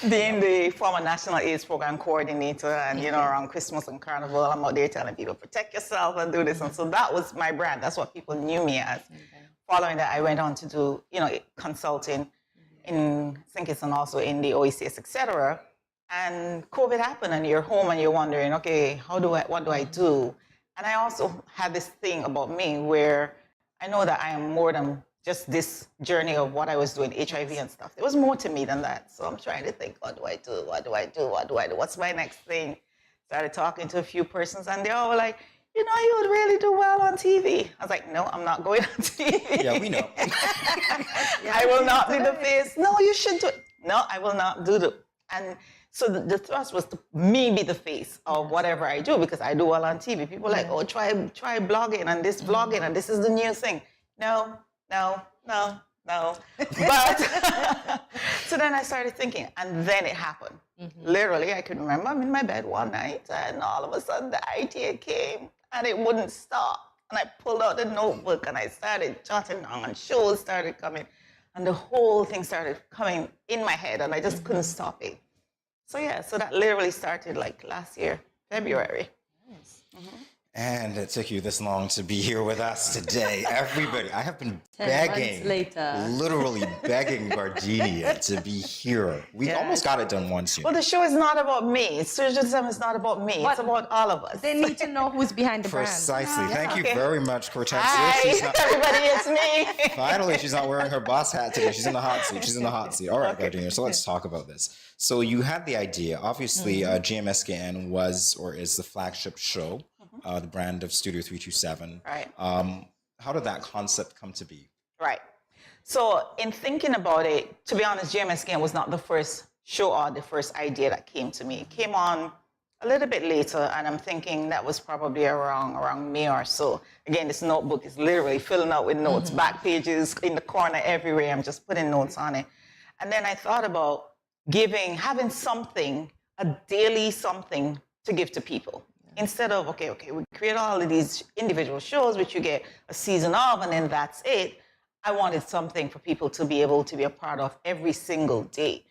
being the former National AIDS Program Coordinator. And, you know, around Christmas and Carnival, I'm out there telling people, protect yourself and do this. And so that was my brand. That's what people knew me as. Following that, I went on to do, you know, consulting in St. Kitts and also in the OECS, etc. And COVID happened, and you're home and you're wondering, okay, what do I do? And I also had this thing about me where I know that I am more than just this journey of what I was doing, HIV and stuff. There was more to me than that. So I'm trying to think, what do I do? What do I do? What do I do? What's my next thing? Started talking to a few persons, and they all were like, you know, you would really do well on TV. I was like, no, I'm not going on TV. Yeah, we know. I will not be the face. No, you should do it. No, I will not do it. And so the thrust was to me be the face of whatever I do, because I do well on TV. People are like, oh, try blogging and this vlogging and this is the new thing. No. But so then I started thinking, and then it happened. Literally, I can remember I'm in my bed one night, and all of a sudden the idea came, and it wouldn't stop. And I pulled out the notebook and I started jotting down, and shows started coming, and the whole thing started coming in my head, and I just couldn't stop it. So yeah, so that literally started like last year, February. And it took you this long to be here with us today. Everybody, I have been 10 begging, months later. literally begging Gardenia to be here. We almost got it done once. Well, the show is not about me. Surgeon is not about me. It's about all of us. They need to know who's behind the brand. Precisely. Thank you Okay. very much, Cortez. Hi, everybody, it's me. Finally, she's not wearing her boss hat today. She's in the hot seat. She's in the hot seat. All right, Gardenia, so let's talk about this. So you had the idea. Obviously, GMSKN was or is the flagship show, the brand of Studio 327. Right. How did that concept come to be? Right. So in thinking about it, to be honest, GMSKN was not the first show or the first idea that came to me. It came on a little bit later, and I'm thinking that was probably around May or so. Again, this notebook is literally filling out with notes, back pages in the corner everywhere. I'm just putting notes on it. And then I thought about having something, a daily something to give to people. Instead of, okay, we create all of these individual shows, which you get a season of, and then that's it. I wanted something for people to be able to be a part of every single day.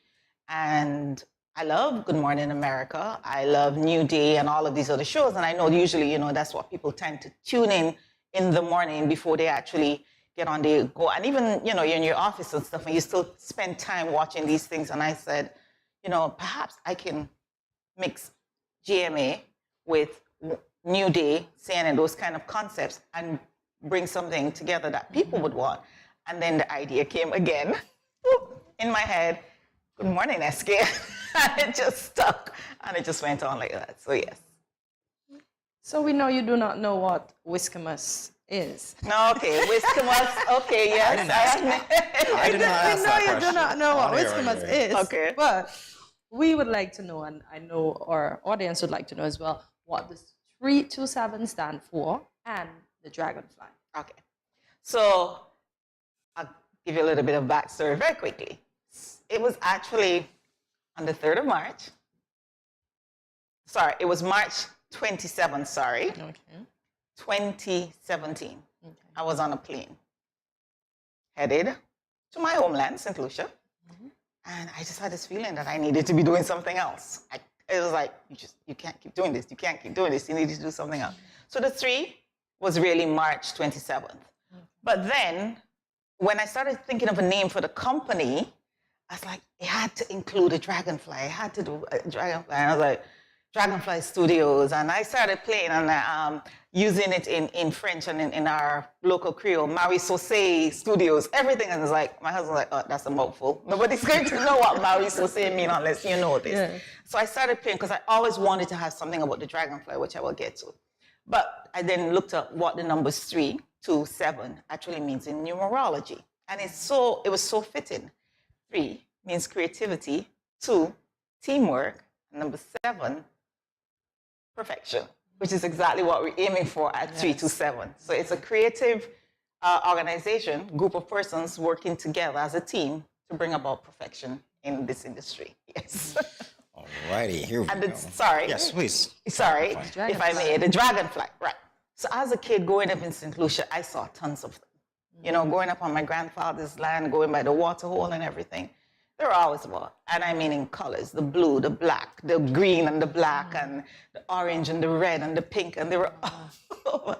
And I love Good Morning America. I love New Day and all of these other shows. And I know usually, you know, that's what people tend to tune in the morning before they actually get on the go. And even, you know, you're in your office and stuff, and you still spend time watching these things. And I said, you know, perhaps I can mix GMA with New Day, CNN, those kind of concepts, and bring something together that people would want. And then the idea came again in my head, Good Morning SK. And it just stuck, and it just went on like that. So yes. So we know you do not know what Whiskermas is. No, okay, Whiskermas, okay, yes. I did not ask that We know you do not know what Whiskermas is. Okay. But we would like to know, and I know our audience would like to know as well, what the 327 stand for and the dragonfly. Okay. So I'll give you a little bit of backstory very quickly. It was actually on the 3rd of March. Sorry, it was March 27th, sorry. Okay. 2017. Okay. I was on a plane headed to my homeland, St. Lucia. And I just had this feeling that I needed to be doing something else. It was like, you can't keep doing this. You can't keep doing this. You need to do something else. So the 3 was really March 27th. But then when I started thinking of a name for the company, I was like, it had to include a dragonfly. I had to do a dragonfly. And I was like, Dragonfly Studios, and I started playing and using it in French and in our local Creole, Marie Sauce Studios, everything. And it's like, my husband's like, oh, that's a mouthful. Nobody's going to know what Marie Sauce means unless you know this. Yeah. So I started playing because I always wanted to have something about the dragonfly, which I will get to. But I then looked up what the numbers 3 to 7 actually means in numerology. And it was so fitting. 3 means creativity, 2, teamwork, and number 7, perfection, which is exactly what we're aiming for at 3 to 7. So it's a creative organization, group of persons working together as a team to bring about perfection in this industry. Yes. Alrighty, here we go. Sorry. Yes, please. Sorry, if I may, the dragonfly, right. So as a kid growing up in St. Lucia, I saw tons of them. You know, growing up on my grandfather's land, going by the water hole and everything. There were always more, and I mean in colors, the blue, the black, the green and the black, and the orange and the red and the pink, and they were all over.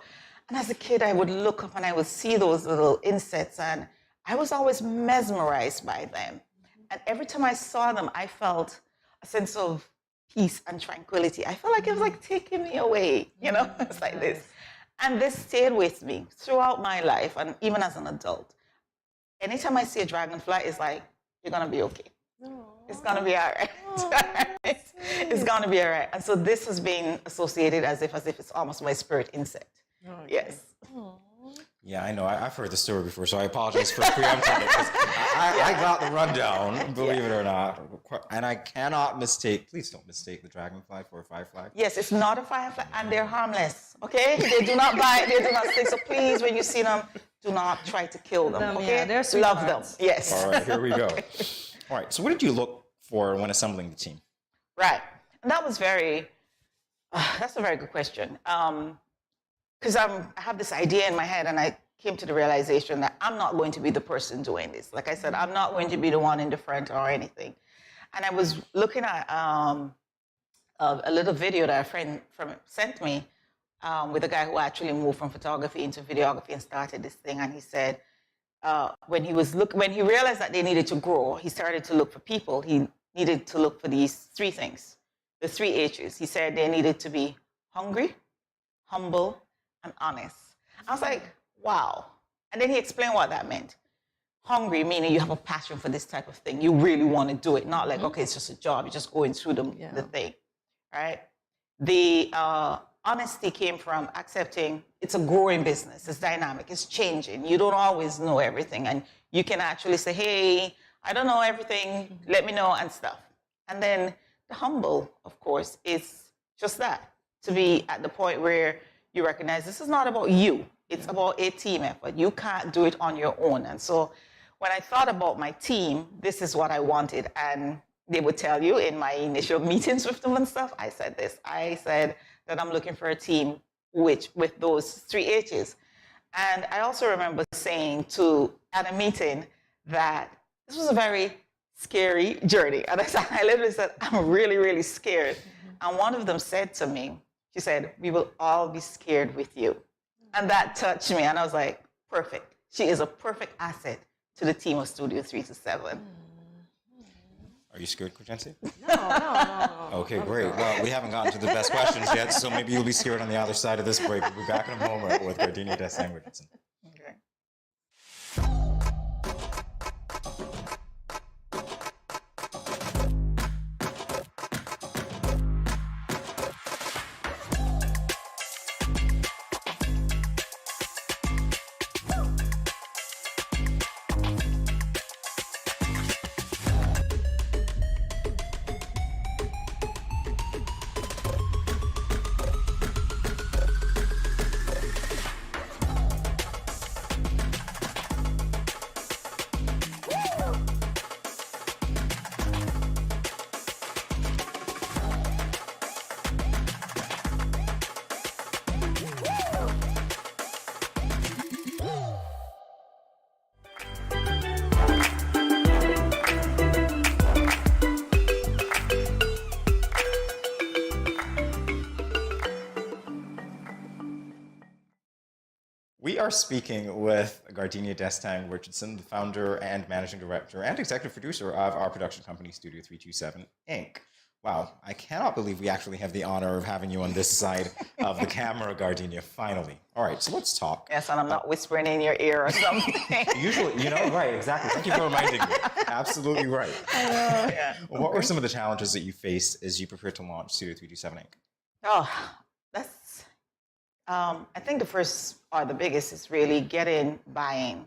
And as a kid, I would look up and I would see those little insects, and I was always mesmerized by them. And every time I saw them, I felt a sense of peace and tranquility. I felt like it was like taking me away, you know, it's like this. And this stayed with me throughout my life, and even as an adult. Anytime I see a dragonfly, it's like, you're gonna be okay. It's gonna be all right. It's gonna be all right. And so this has been associated as if it's almost my spirit insect. Okay. Yes. Yeah, I know. I've heard the story before, so I apologize for preempting it. I got the rundown, believe it or not. And I cannot mistake, please don't mistake the dragonfly for a firefly. Yes, it's not a firefly, and they're harmless, okay? They do not bite, they do not stick. So please, when you see them, do not try to kill them, okay? Yeah, they're sweet Love hearts. them, yes. All right, here we go. All right, so what did you look for when assembling the team? Right, and that was that's a very good question. Because I have this idea in my head, and I came to the realization that I'm not going to be the person doing this. Like I said, I'm not going to be the one in the front or anything. And I was looking at a little video that a friend sent me with a guy who actually moved from photography into videography and started this thing. And he said when he realized that they needed to grow, he started to look for people. He needed to look for these 3 things, the 3 H's. He said they needed to be hungry, humble, and honest. I was like, wow. And then he explained what that meant. Hungry, meaning you have a passion for this type of thing. You really want to do it. Not like, okay, it's just a job. You're just going through the thing, right? The honesty came from accepting it's a growing business. It's dynamic. It's changing. You don't always know everything. And you can actually say, hey, I don't know everything. Let me know and stuff. And then the humble, of course, is just that. To be at the point where you recognize this is not about you. It's about a team effort. You can't do it on your own. And so when I thought about my team, this is what I wanted. And they would tell you in my initial meetings with them and stuff, I said this. I said that I'm looking for a team with those 3 H's. And I also remember saying at a meeting that this was a very scary journey. And I literally said, I'm really, really scared. And one of them said to me, she said, we will all be scared with you. And that touched me. And I was like, perfect. She is a perfect asset to the team of Studio 3 to 7. Are you scared, Cortensi? No. Okay, great. Well, we haven't gotten to the best questions yet, so maybe you'll be scared on the other side of this break. We'll be back in a moment with Gardenia Destang Richardson. Okay. We are speaking with Gardenia Destang Richardson, the founder and managing director and executive producer of our production company, Studio 327, Inc. Wow, I cannot believe we actually have the honor of having you on this side of the camera, Gardenia, finally. All right, so let's talk. Yes, and I'm not whispering in your ear or something. Usually, right, exactly. Thank you for reminding me. Absolutely right. Yeah. What were some of the challenges that you faced as you prepared to launch Studio 327 Inc.? Oh, that's, I think the first or the biggest is really getting buy-in.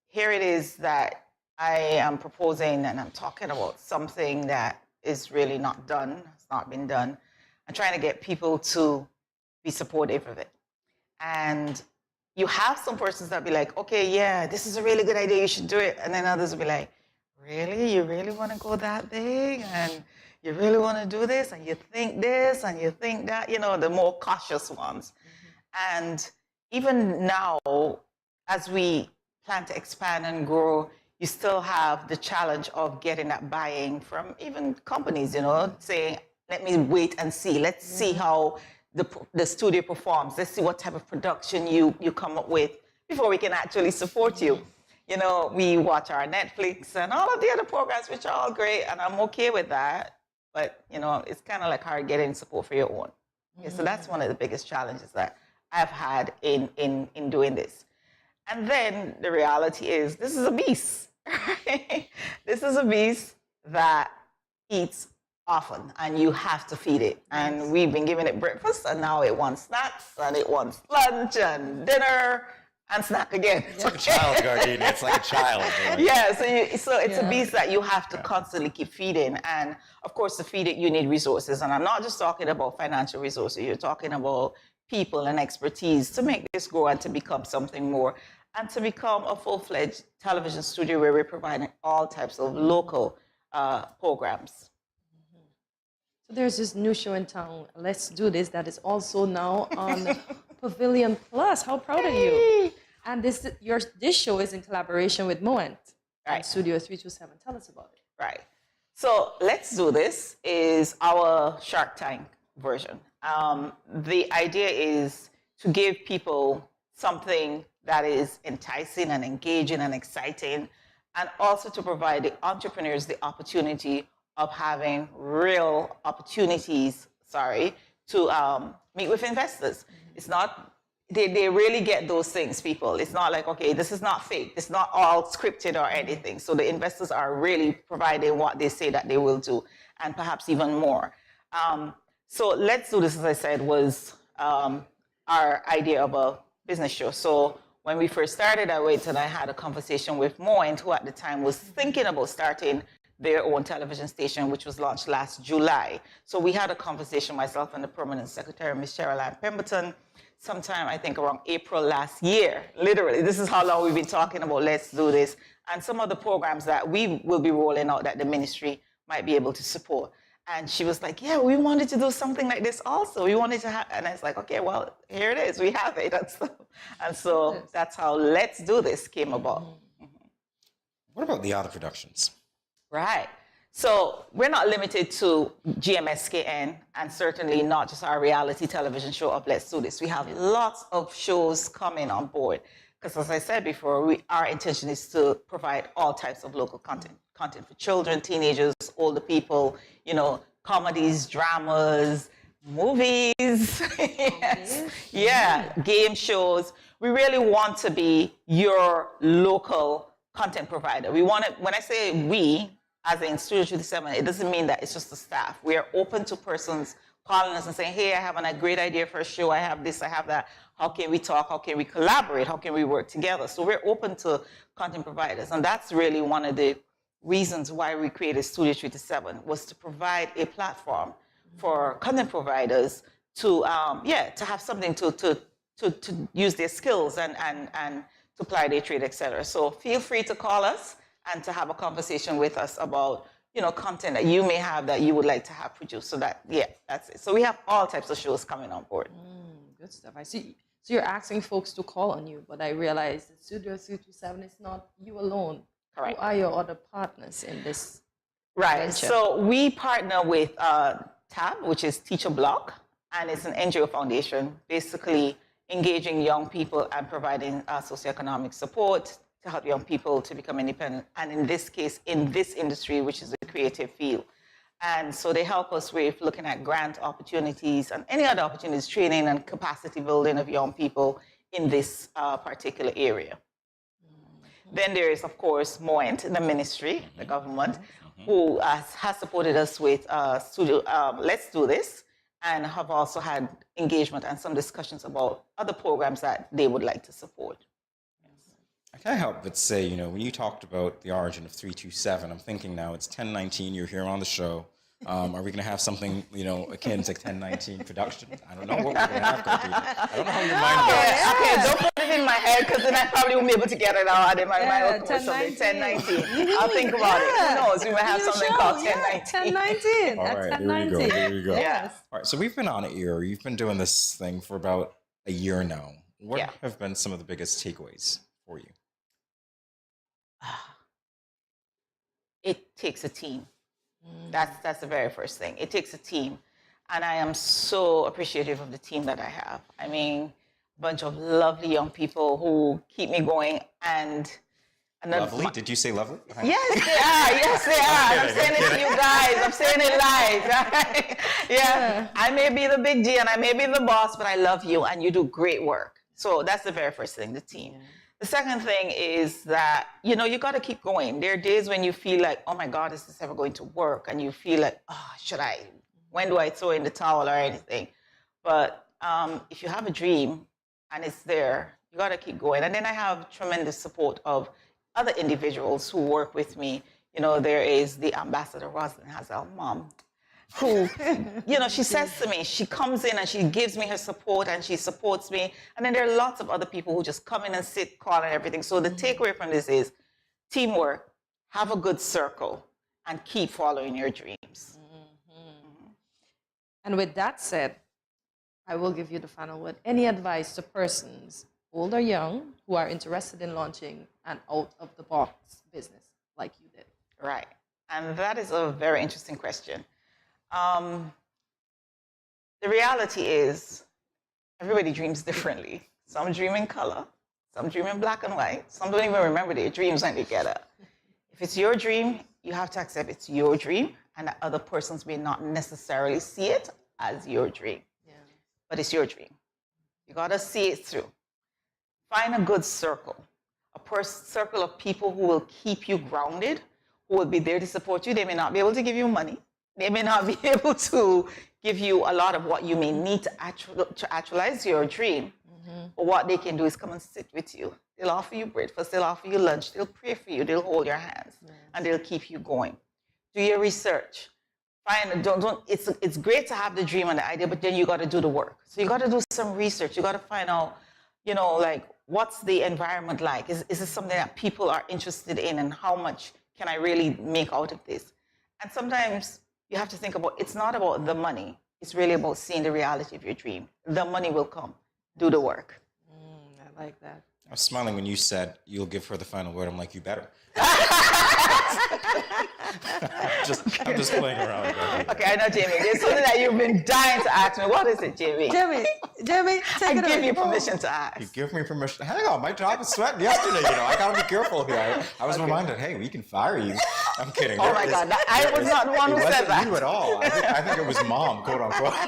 Here it is that I am proposing and I'm talking about something that is really not done, it's not been done. I'm trying to get people to be supportive of it. And you have some persons that be like, okay, yeah, this is a really good idea, you should do it. And then others will be like, really? You really want to go that big? And you really want to do this? And you think this and you think that, the more cautious ones. And even now, as we plan to expand and grow, you still have the challenge of getting that buy-in from even companies, saying, let me wait and see. Let's see how the studio performs. Let's see what type of production you come up with before we can actually support you. We watch our Netflix and all of the other programs, which are all great, and I'm okay with that. But, it's kind of like hard getting support for your own. Okay, so that's one of the biggest challenges that I've had in doing this. And then the reality is, this is a beast. Right? This is a beast that eats often, and you have to feed it. And we've been giving it breakfast, and now it wants snacks, and it wants lunch and dinner and snack again. It's like a child, Gardenia. It's like a child. Right? Yeah, so it's a beast that you have to constantly keep feeding. And of course, to feed it, you need resources. And I'm not just talking about financial resources. You're talking about people and expertise to make this grow and to become something more. And to become a full-fledged television studio where we're providing all types of local programs. So there's this new show in town, Let's Do This, that is also now on Pavilion Plus. How proud are you? And this show is in collaboration with Moent and Studio 327. Tell us about it. Right. So Let's Do This is our Shark Tank version. The idea is to give people something that is enticing and engaging and exciting, and also to provide the entrepreneurs the opportunity of having real opportunities, to meet with investors. It's not, they really get those things, people. It's not like, okay, this is not fake. It's not all scripted or anything. So the investors are really providing what they say that they will do, and perhaps even more. So Let's Do This, as I said, was our idea of a business show. So when we first started, I went and I had a conversation with Moent, who at the time was thinking about starting their own television station, which was launched last July. So we had a conversation, myself and the permanent secretary, Ms. Cheryl Ann Pemberton, sometime I think around April last year. Literally, this is how long we've been talking about Let's Do This, and some of the programs that we will be rolling out that the ministry might be able to support. And she was like, yeah, we wanted to do something like this also. We wanted to have, and I was like, okay, well, here it is, we have it. And so that's how Let's Do This came about. What about the other productions? Right. So we're not limited to GMSKN, and certainly not just our reality television show of Let's Do This. We have lots of shows coming on board. Because as I said before, our intention is to provide all types of local content for children, teenagers, older people, comedies, dramas, movies, yes. Yeah, game shows. We really want to be your local content provider. We want to, when I say we, as in Studio 327, it doesn't mean that it's just the staff. We are open to persons calling us and saying, hey, I have a great idea for a show. I have this, I have that. How can we talk? How can we collaborate? How can we work together? So we're open to content providers. And that's really one of the reasons why we created Studio 327, was to provide a platform for content providers to, to have something to use their skills and to apply their trade, etc. So feel free to call us and to have a conversation with us about, content that you may have that you would like to have produced. So that's it. So we have all types of shows coming on board. Good stuff. I see. So you're asking folks to call on you, but I realize that Studio 327 is not you alone. Correct. Who are your other partners in this Right. venture? So we partner with TAB, which is Teacher Block, and it's an NGO foundation, basically engaging young people and providing socioeconomic support to help young people to become independent. And in this case, in this industry, which is a creative field. And so they help us with looking at grant opportunities and any other opportunities, training and capacity building of young people in this particular area. Then there is, of course, MOENT, the ministry, the government, who has supported us with studio, Let's Do This, and have also had engagement and some discussions about other programs that they would like to support. I can't help but say, when you talked about the origin of 327, I'm thinking now it's 1019, you're here on the show. Are we going to have something, akin to 1019 production? I don't know what we're going to have. I don't know how your mind works. Okay, don't put it in my head, because then I probably won't be able to get it out. And then my mind will come something 1019. I'll think about it. Who knows? We might have something called 1019. 1019. All right, here we go. Yes. All right, so we've been on air. You've been doing this thing for about a year now. What Yeah. have been some of the biggest takeaways for you? It takes a team. That's the very first thing. It takes a team. And I am so appreciative of the team that I have. I mean, a bunch of lovely young people who keep me going. And Lovely? Did you say lovely? Yes, they are. Yes, they are. I'm saying it to you guys. I'm saying it live. Right? Yeah. I may be the big G and I may be the boss, but I love you and you do great work. So that's the very first thing, the team. Yeah. The second thing is that, you got to keep going. There are days when you feel like, oh my God, is this ever going to work? And you feel like, oh, when do I throw in the towel or anything? But if you have a dream and it's there, you got to keep going. And then I have tremendous support of other individuals who work with me. There is the Ambassador Rosalind Hazel, mom, who, she says to me, she comes in and she gives me her support and she supports me. And then there are lots of other people who just come in and sit, call and everything. So the takeaway from this is teamwork, have a good circle, and keep following your dreams. And with that said, I will give you the final word. Any advice to persons, old or young, who are interested in launching an out-of-the-box business like you did? Right. And that is a very interesting question. The reality is everybody dreams differently. Some dream in color, some dream in black and white, some don't even remember their dreams when they get up. If it's your dream, you have to accept it's your dream and that other persons may not necessarily see it as your dream. Yeah. But it's your dream. You gotta see it through. Find a good circle, circle of people who will keep you grounded, who will be there to support you. They may not be able to give you money. They may not be able to give you a lot of what you may need to actualize your dream. But what they can do is come and sit with you. They'll offer you breakfast, they'll offer you lunch, they'll pray for you, they'll hold your hands, and they'll keep you going. Do your research. It's great to have the dream and the idea, but then you got to do the work. So you got to do some research. You got to find out, what's the environment like? Is this something that people are interested in, and how much can I really make out of this? And sometimes you have to think about, it's not about the money. It's really about seeing the reality of your dream. The money will come. Do the work. I like that. I was smiling when you said you'll give her the final word. I'm like, you better. I'm just playing around. Okay, I know, Jamie. There's something that you've been dying to ask me. What is it, Jamie? Jamie, take it I give you permission to ask. You give me permission. Hang on, my job was sweating yesterday. I gotta be careful here. I was reminded, hey, we can fire you. I'm kidding. Oh my God, I was not the one who said that. It wasn't you at all. I think it was mom, quote unquote. All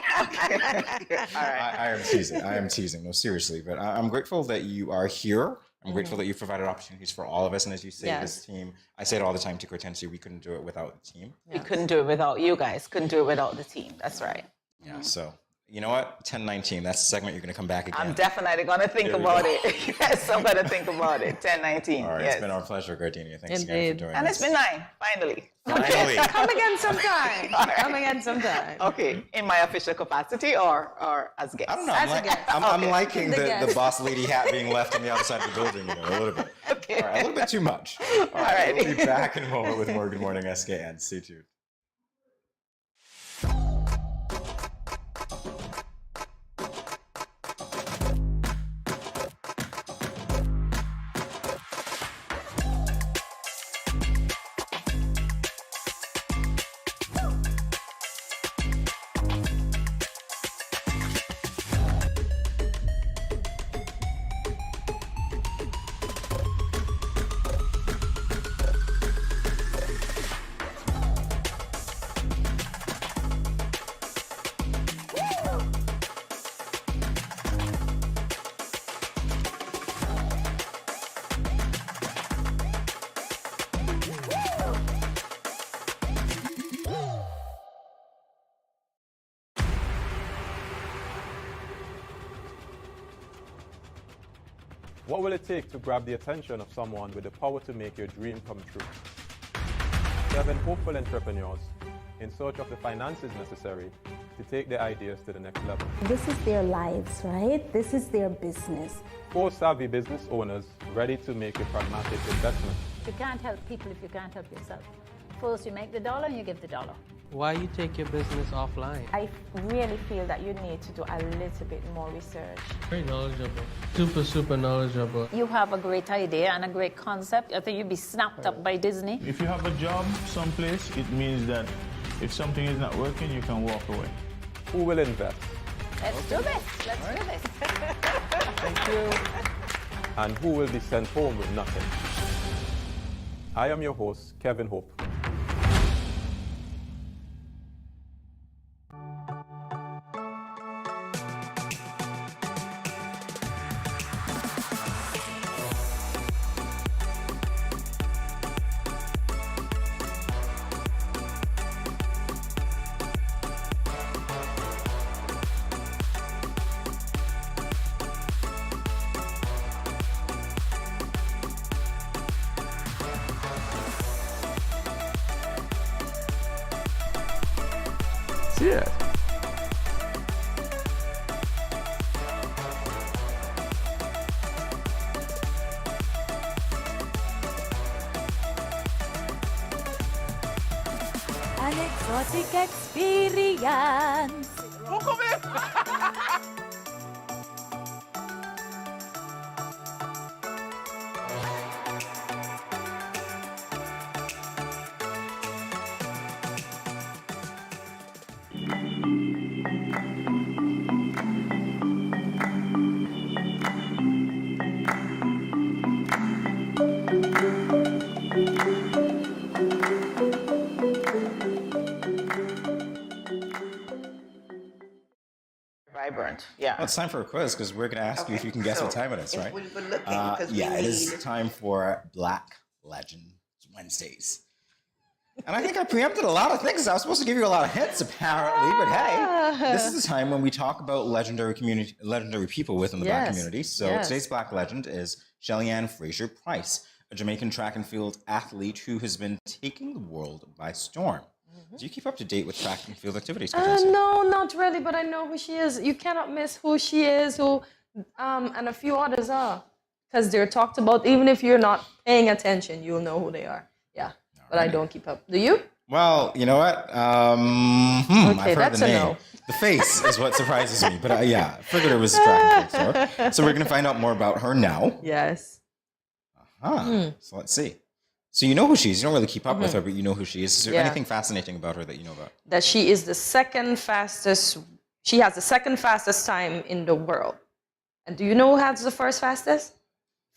right. I am teasing. I am teasing. No, seriously. But I'm grateful that you are here. I'm grateful that you've provided opportunities for all of us. And as you say, this team, I say it all the time to Cortensia, we couldn't do it without the team. We couldn't do it without you guys. Couldn't do it without the team. That's right. Yeah. So, you know what? 1019, that's the segment you're going to come back again. I'm definitely going to think about it. Yes, I'm going to think about it. 1019. All right. Yes. It's been our pleasure, Gardenia. Thanks again for doing this. And it's been 9, finally. Finally. Come again sometime. Right. Come again sometime. Okay. In my official capacity or as guest? I don't know. I'm liking the boss lady hat being left on the other side of the building, a little bit. Okay. All right, a little bit too much. All right. We'll be back in a moment with more Good Morning SKN. Stay tuned. What will it take to grab the attention of someone with the power to make your dream come true? 7 hopeful entrepreneurs in search of the finances necessary to take their ideas to the next level. This is their lives, right? This is their business. 4 savvy business owners ready to make a pragmatic investment. You can't help people if you can't help yourself. First you make the dollar and you give the dollar. Why you take your business offline? I really feel that you need to do a little bit more research. Very knowledgeable. Super knowledgeable. You have a great idea and a great concept. I think you'd be snapped up by Disney. If you have a job someplace, it means that if something is not working, you can walk away. Who will invest? Let's do this. Let's do this. Thank you. And who will be sent home with nothing? I am your host, Kevin Hope. Cheers. An exotic experience. Oh, come here. Vibrant, yeah. Well, it's time for a quiz because we're going to ask you if you can guess what time it is, right? We're looking, 'cause we it is need- time for Black Legend Wednesdays. And I think I preempted a lot of things. I was supposed to give you a lot of hints, apparently, but hey, this is the time when we talk about legendary people within the Black community. So today's Black Legend is Shelly-Ann Fraser-Price, a Jamaican track and field athlete who has been taking the world by storm. Do you keep up to date with track and field activities? No, not really, but I know who she is. You cannot miss who she is, and a few others are. Because they're talked about, even if you're not paying attention, you'll know who they are. Yeah, but I don't keep up. Do you? Well, you know what? I've heard that's the a name. no. The face is what surprises me. But yeah, I figured it was a track and field star. So we're going to find out more about her now. Yes. So let's see. So you know who she is. You don't really keep up with her, but you know who she is. Is there anything fascinating about her that you know about? That she is the second fastest. She has the second fastest time in the world. And do you know who has the first fastest?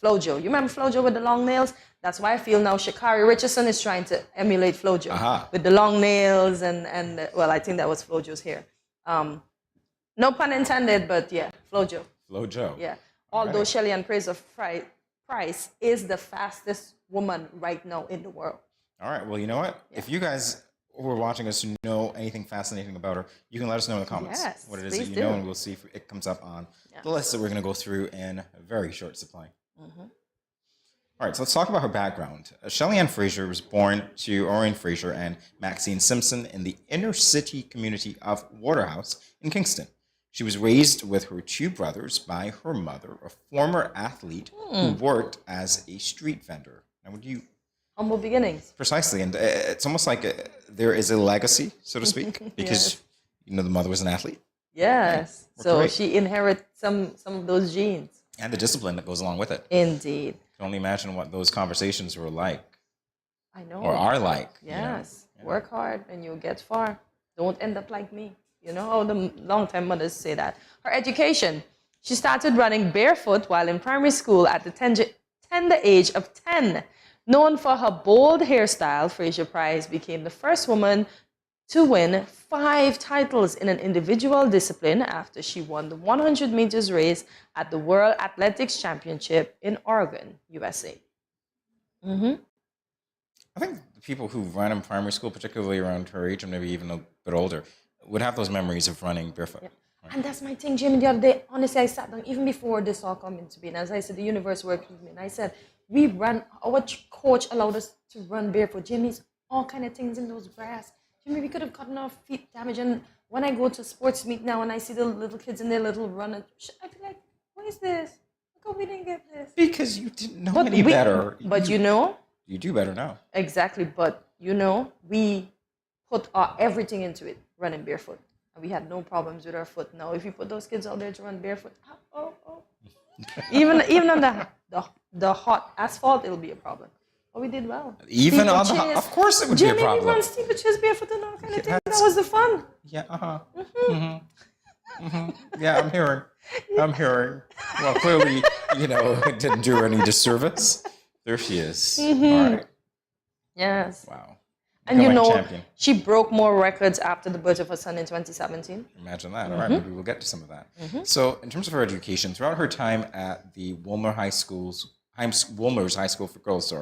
Flojo. You remember Flojo with the long nails? That's why I feel now Sha'Carri Richardson is trying to emulate Flojo with the long nails and well, I think that was Flojo's hair. No pun intended, but yeah, Flojo. Flojo. Yeah. Although Shelly-Ann Fraser-Price is the fastest woman right now in the world. All right. Well, you know what? If you guys who are watching us know anything fascinating about her, you can let us know in the comments what it is that you know, and we'll see if it comes up on the list that we're going to go through in a very short supply. All right, so let's talk about her background. Shelly-Ann Fraser was born to Orion Fraser and Maxine Simpson in the inner city community of Waterhouse in Kingston. She was raised with her 2 brothers by her mother, a former athlete who worked as a street vendor. Now, would you... Humble beginnings. Precisely, and it's almost like there is a legacy, so to speak, because you know the mother was an athlete. Yes, so she inherits some of those genes. And the discipline that goes along with it. Indeed. I can only imagine what those conversations were like. I know. Or are like. Yes. You know? Work hard and you'll get far. Don't end up like me. You know how the long-time mothers say that. Her education. She started running barefoot while in primary school at the tender age of 10. Known for her bold hairstyle, Fraser-Price became the first woman to win 5 titles in an individual discipline after she won the 100 meters race at the World Athletics Championship in Oregon, USA. I think the people who ran in primary school, particularly around her age, or maybe even a bit older, would have those memories of running barefoot. And that's my thing, Jamie, the other day. Honestly, I sat down, even before this all come into being. As I said, the universe worked with me. And I said, our coach allowed us to run barefoot. Jamie's all kind of things in those grass. Jamie, we could have gotten our feet damaged. And when I go to sports meet now and I see the little kids in their little run, I feel like, what is this? How come we didn't get this? Because you didn't know any better. But you know? You do better now. Exactly. But you know, we put our everything into it, running barefoot. And we had no problems with our foot. Now, if you put those kids out there to run barefoot, even on the hot asphalt, it'll be a problem. But we did well. Even on the hot, of course it would be a problem. Jimmy, we run steeplechase barefoot and all kind of things. That was the fun. Yeah, Yeah, I'm hearing. Well, clearly, it didn't do her any disservice. There she is. All right. Yes. Wow. And she broke more records after the birth of her son in 2017. Imagine that. All right, maybe we'll get to some of that. So, in terms of her education, throughout her time at the Wolmer's High School for Girls,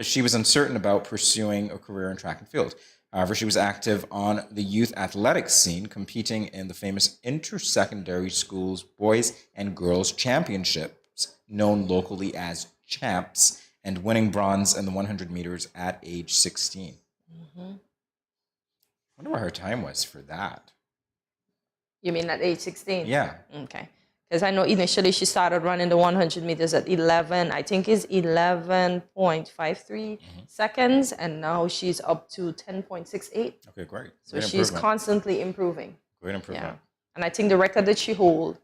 she was uncertain about pursuing a career in track and field. However, she was active on the youth athletics scene, competing in the famous inter-secondary schools boys and girls championships, known locally as champs, and winning bronze in the 100 meters at age 16. I wonder what her time was for that. You mean at age 16? Yeah. Okay. Because I know initially she started running the 100 meters at 11, I think it's 11.53 seconds, and now she's up to 10.68. Okay, great. So she's constantly improving. Great improvement. Yeah. And I think the record that she holds,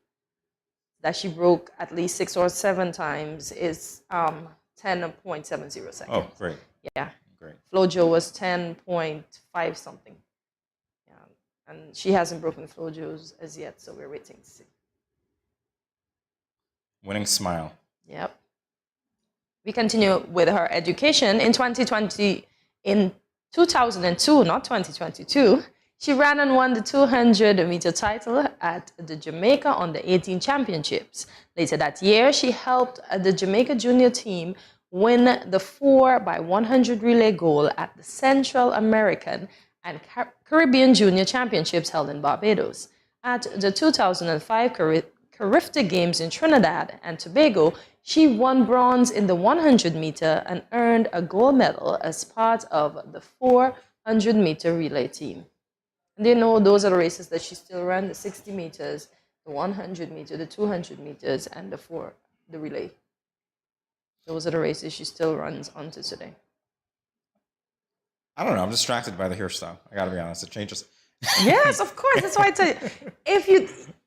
that she broke at least 6 or 7 times, is 10.70 seconds. Oh, great. Yeah. Great. Flojo was 10.5 something. Yeah. And she hasn't broken Flojo's as yet, so we're waiting to see. Winning smile. Yep. We continue with her education. In 2002, not 2022, she ran and won the 200-meter title at the Jamaica Under-18 Championships. Later that year, she helped the Jamaica junior team win the 4x100 relay gold at the Central American and Caribbean Junior Championships held in Barbados. At the 2005 Carifta Games in Trinidad and Tobago, she won bronze in the 100-meter and earned a gold medal as part of the 400-meter relay team. And those are the races that she still ran: the 60 meters, the 100 meter, the 200 meters, and the relay. Those are the races she still runs onto today. I don't know. I'm distracted by the hairstyle. I got to be honest. It changes. Yes, of course. That's why I tell you. If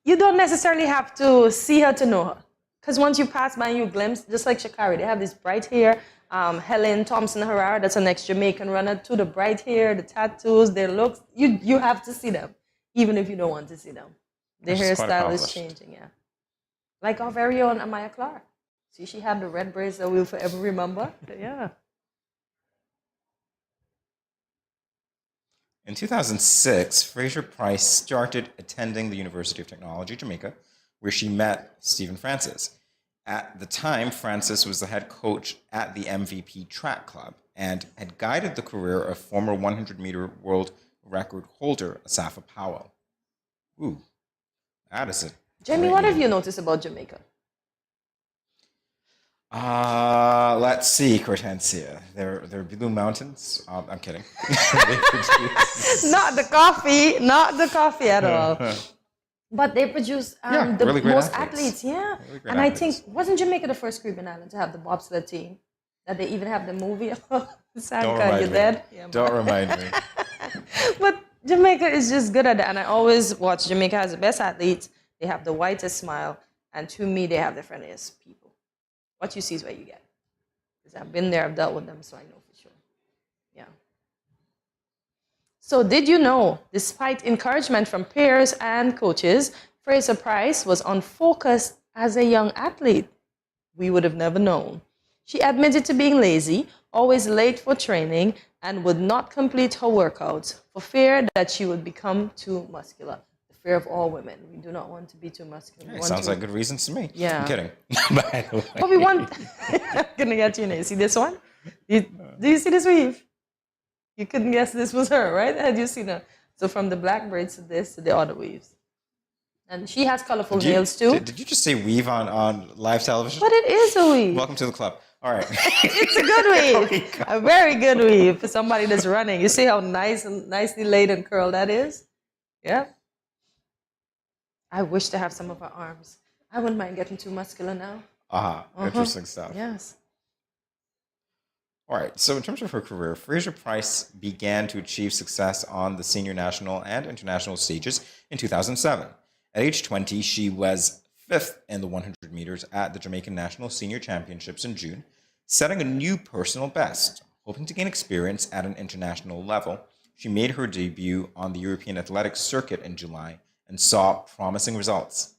you don't necessarily have to see her to know her. Because once you pass by and you glimpse, just like Sha'Carri, they have this bright hair. Helen Thompson-Herrera, that's an ex-Jamaican runner, too. The bright hair, the tattoos, their looks. You have to see them, even if you don't want to see them. Their hairstyle is changing, yeah. Like our very own Amaya Clark. See, she had the red braids that we'll forever remember. Yeah. In 2006, Fraser-Price started attending the University of Technology, Jamaica, where she met Stephen Francis. At the time, Francis was the head coach at the MVP Track Club and had guided the career of former 100-meter world record holder Asafa Powell. Ooh, that is it. Jamie, what have you noticed about Jamaica? Let's see, Hortensia. They're Blue Mountains. I'm kidding. Not the coffee at all. But they produce the really most athletes. Yeah. Really great And athletes. I think, wasn't Jamaica the first Caribbean island to have the bobsled team? That they even have the movie? Sanka, you're dead? Yeah, Don't remind me. But Jamaica is just good at that. And I always watch Jamaica has the best athletes. They have the whitest smile. And to me, they have the friendliest people. What you see is what you get. Because I've been there, I've dealt with them, so I know for sure. Yeah. So did you know, despite encouragement from peers and coaches, Fraser-Price was unfocused as a young athlete? We would have never known. She admitted to being lazy, always late for training, and would not complete her workouts for fear that she would become too muscular. The fear of all women. We do not want to be too muscular. Hey, sounds like good reasons to me. Yeah. I'm kidding. But we want... I'm going to get you in. See this one? Do you see this weave? You couldn't guess this was her, right? Had you seen her? So from the black braids to this to the other weaves. And she has colorful nails too. Did you just say weave on live television? But it is a weave. Welcome to the club. All right. It's a good weave. A very good weave for somebody that's running. You see how nice and nicely laid and curled that is? Yeah. I wish to have some of her arms. I wouldn't mind getting too muscular now. Interesting stuff. Yes. All right. So in terms of her career, Fraser-Price began to achieve success on the senior national and international stages in 2007. At age 20, she was 5th in the 100 meters at the Jamaican National Senior Championships in June, setting a new personal best. Hoping to gain experience at an international level, she made her debut on the European Athletics Circuit in July and saw promising results.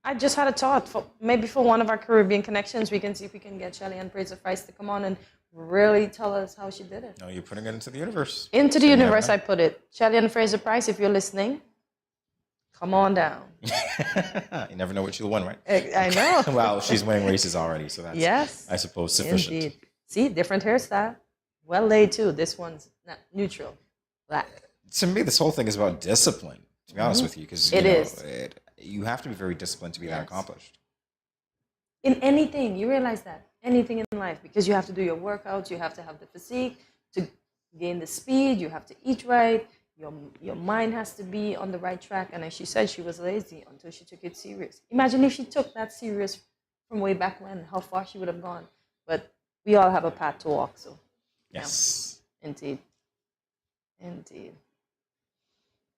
I just had a thought. Maybe for one of our Caribbean connections, we can see if we can get Shelly-Ann Fraser-Price to come on and really tell us how she did it. No, you're putting it into the universe. Into the universe, I put it. Shelly-Ann Fraser-Price, if you're listening, come on down. You never know what she'll win, right? I know. Well, she's winning races already, so that's, yes, I suppose, sufficient. Indeed. See, different hairstyle. Well laid, too. This one's not neutral, black. To me, this whole thing is about discipline, to be honest with you, because you have to be very disciplined to be that accomplished. In anything, you realize that. Anything in life, because you have to do your workouts, you have to have the physique to gain the speed, you have to eat right, your mind has to be on the right track. And as she said, she was lazy until she took it serious. Imagine if she took that serious from way back when, how far she would have gone. But we all have a path to walk, so. Yes. Yeah. Indeed. Indeed.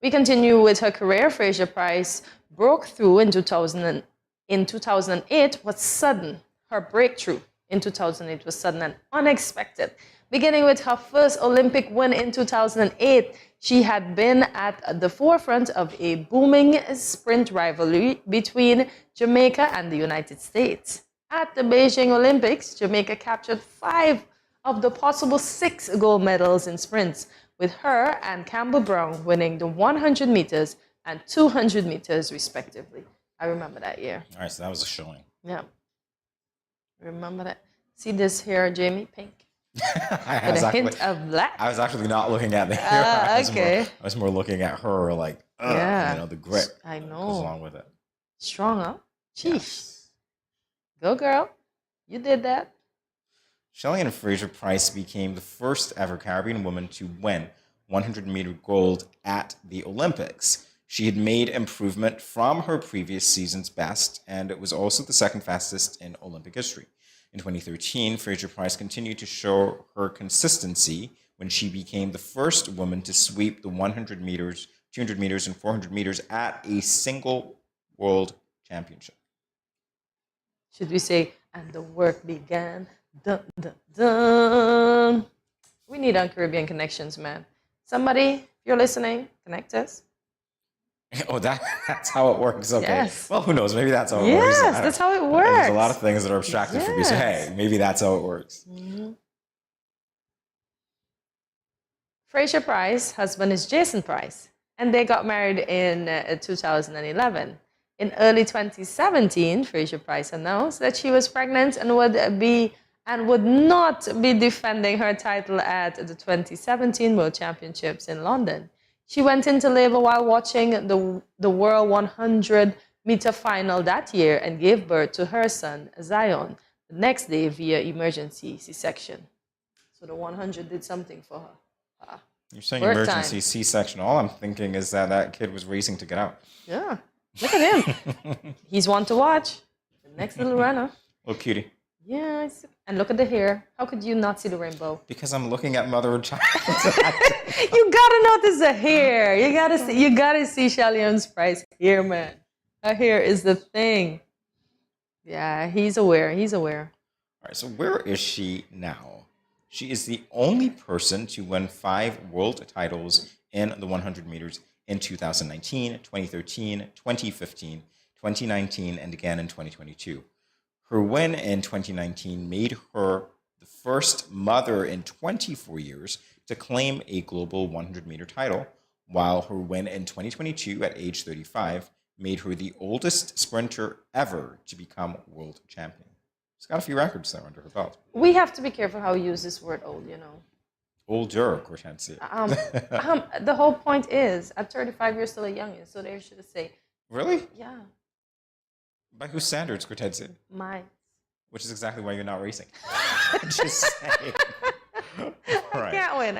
We continue with her career. Fraser-Price broke through in 2008 was sudden. Her breakthrough in 2008 was sudden and unexpected. Beginning with her first Olympic win in 2008, she had been at the forefront of a booming sprint rivalry between Jamaica and the United States. At the Beijing Olympics, Jamaica captured 5 of the possible 6 gold medals in sprints, with her and Campbell Brown winning the 100 meters and 200 meters respectively. I remember that year. All right, so that was a showing. Yeah. Remember that? See this here, Jamie? Pink. With a hint of black. I was actually not looking at the hair. Okay. I was more looking at her, like, the grit. I know. Goes along with it. Strong, huh? Sheesh. Yes. Go, girl. You did that. Shelly-Ann Fraser-Price became the first ever Caribbean woman to win 100-meter gold at the Olympics. She had made improvement from her previous season's best, and it was also the second fastest in Olympic history. In 2013, Fraser-Price continued to show her consistency when she became the first woman to sweep the 100 meters, 200 meters, and 400 meters at a single world championship. Should we say, and the work began? Dun, dun, dun. We need our Caribbean connections, man. Somebody, if you're listening, connect us. Oh, that's how it works. Okay. Yes. Well, who knows? Maybe that's how it Yes, works. that's how it works. There's a lot of things that are abstracted from me. So, hey, maybe that's how it works. Mm-hmm. Fraser-Price's husband is Jason Price, and they got married in 2011. In early 2017, Fraser-Price announced that she was pregnant and would not be defending her title at the 2017 World Championships in London. She went into labor while watching the World 100-meter final that year and gave birth to her son, Zion, the next day via emergency C-section. So the 100 did something for her. You're saying emergency C-section. All I'm thinking is that kid was racing to get out. Yeah. Look at him. He's one to watch. The next little runner. Little cutie. Yeah, and look at the hair. How could you not see the rainbow? Because I'm looking at mother and child. You gotta notice the hair. You gotta see Shelly-Ann Price's hair, man. Her hair is the thing. Yeah, he's aware. He's aware. All right, so where is she now? She is the only person to win 5 world titles in the 100 meters in 2019, 2013, 2015, 2019, and again in 2022. Her win in 2019 made her the first mother in 24 years to claim a global 100-meter title, while her win in 2022 at age 35 made her the oldest sprinter ever to become world champion. She's got a few records there under her belt. We have to be careful how we use this word old, you know. Older, Hortensia. The whole point is, at 35, you're still a youngin, so they should say. Really? Yeah. By whose standards, Hortensia? Mine. Which is exactly why you're not racing. Just saying. I can't win.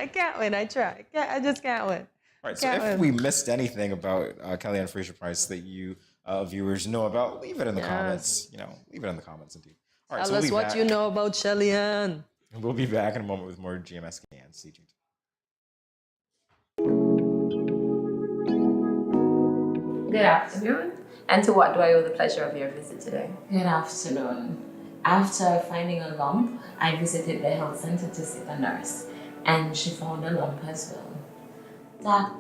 I try. I just can't win. All right, so if we missed anything about Kellyanne Fraser-Price that you viewers know about, leave it in the comments. Leave it in the comments indeed. All right, Tell us what you know about Kellyanne. We'll be back in a moment with more GMS SKN. Stay tuned. Good afternoon. And to what do I owe the pleasure of your visit today? Good afternoon. After finding a lump, I visited the health center to see the nurse, and she found a lump as well. Doc,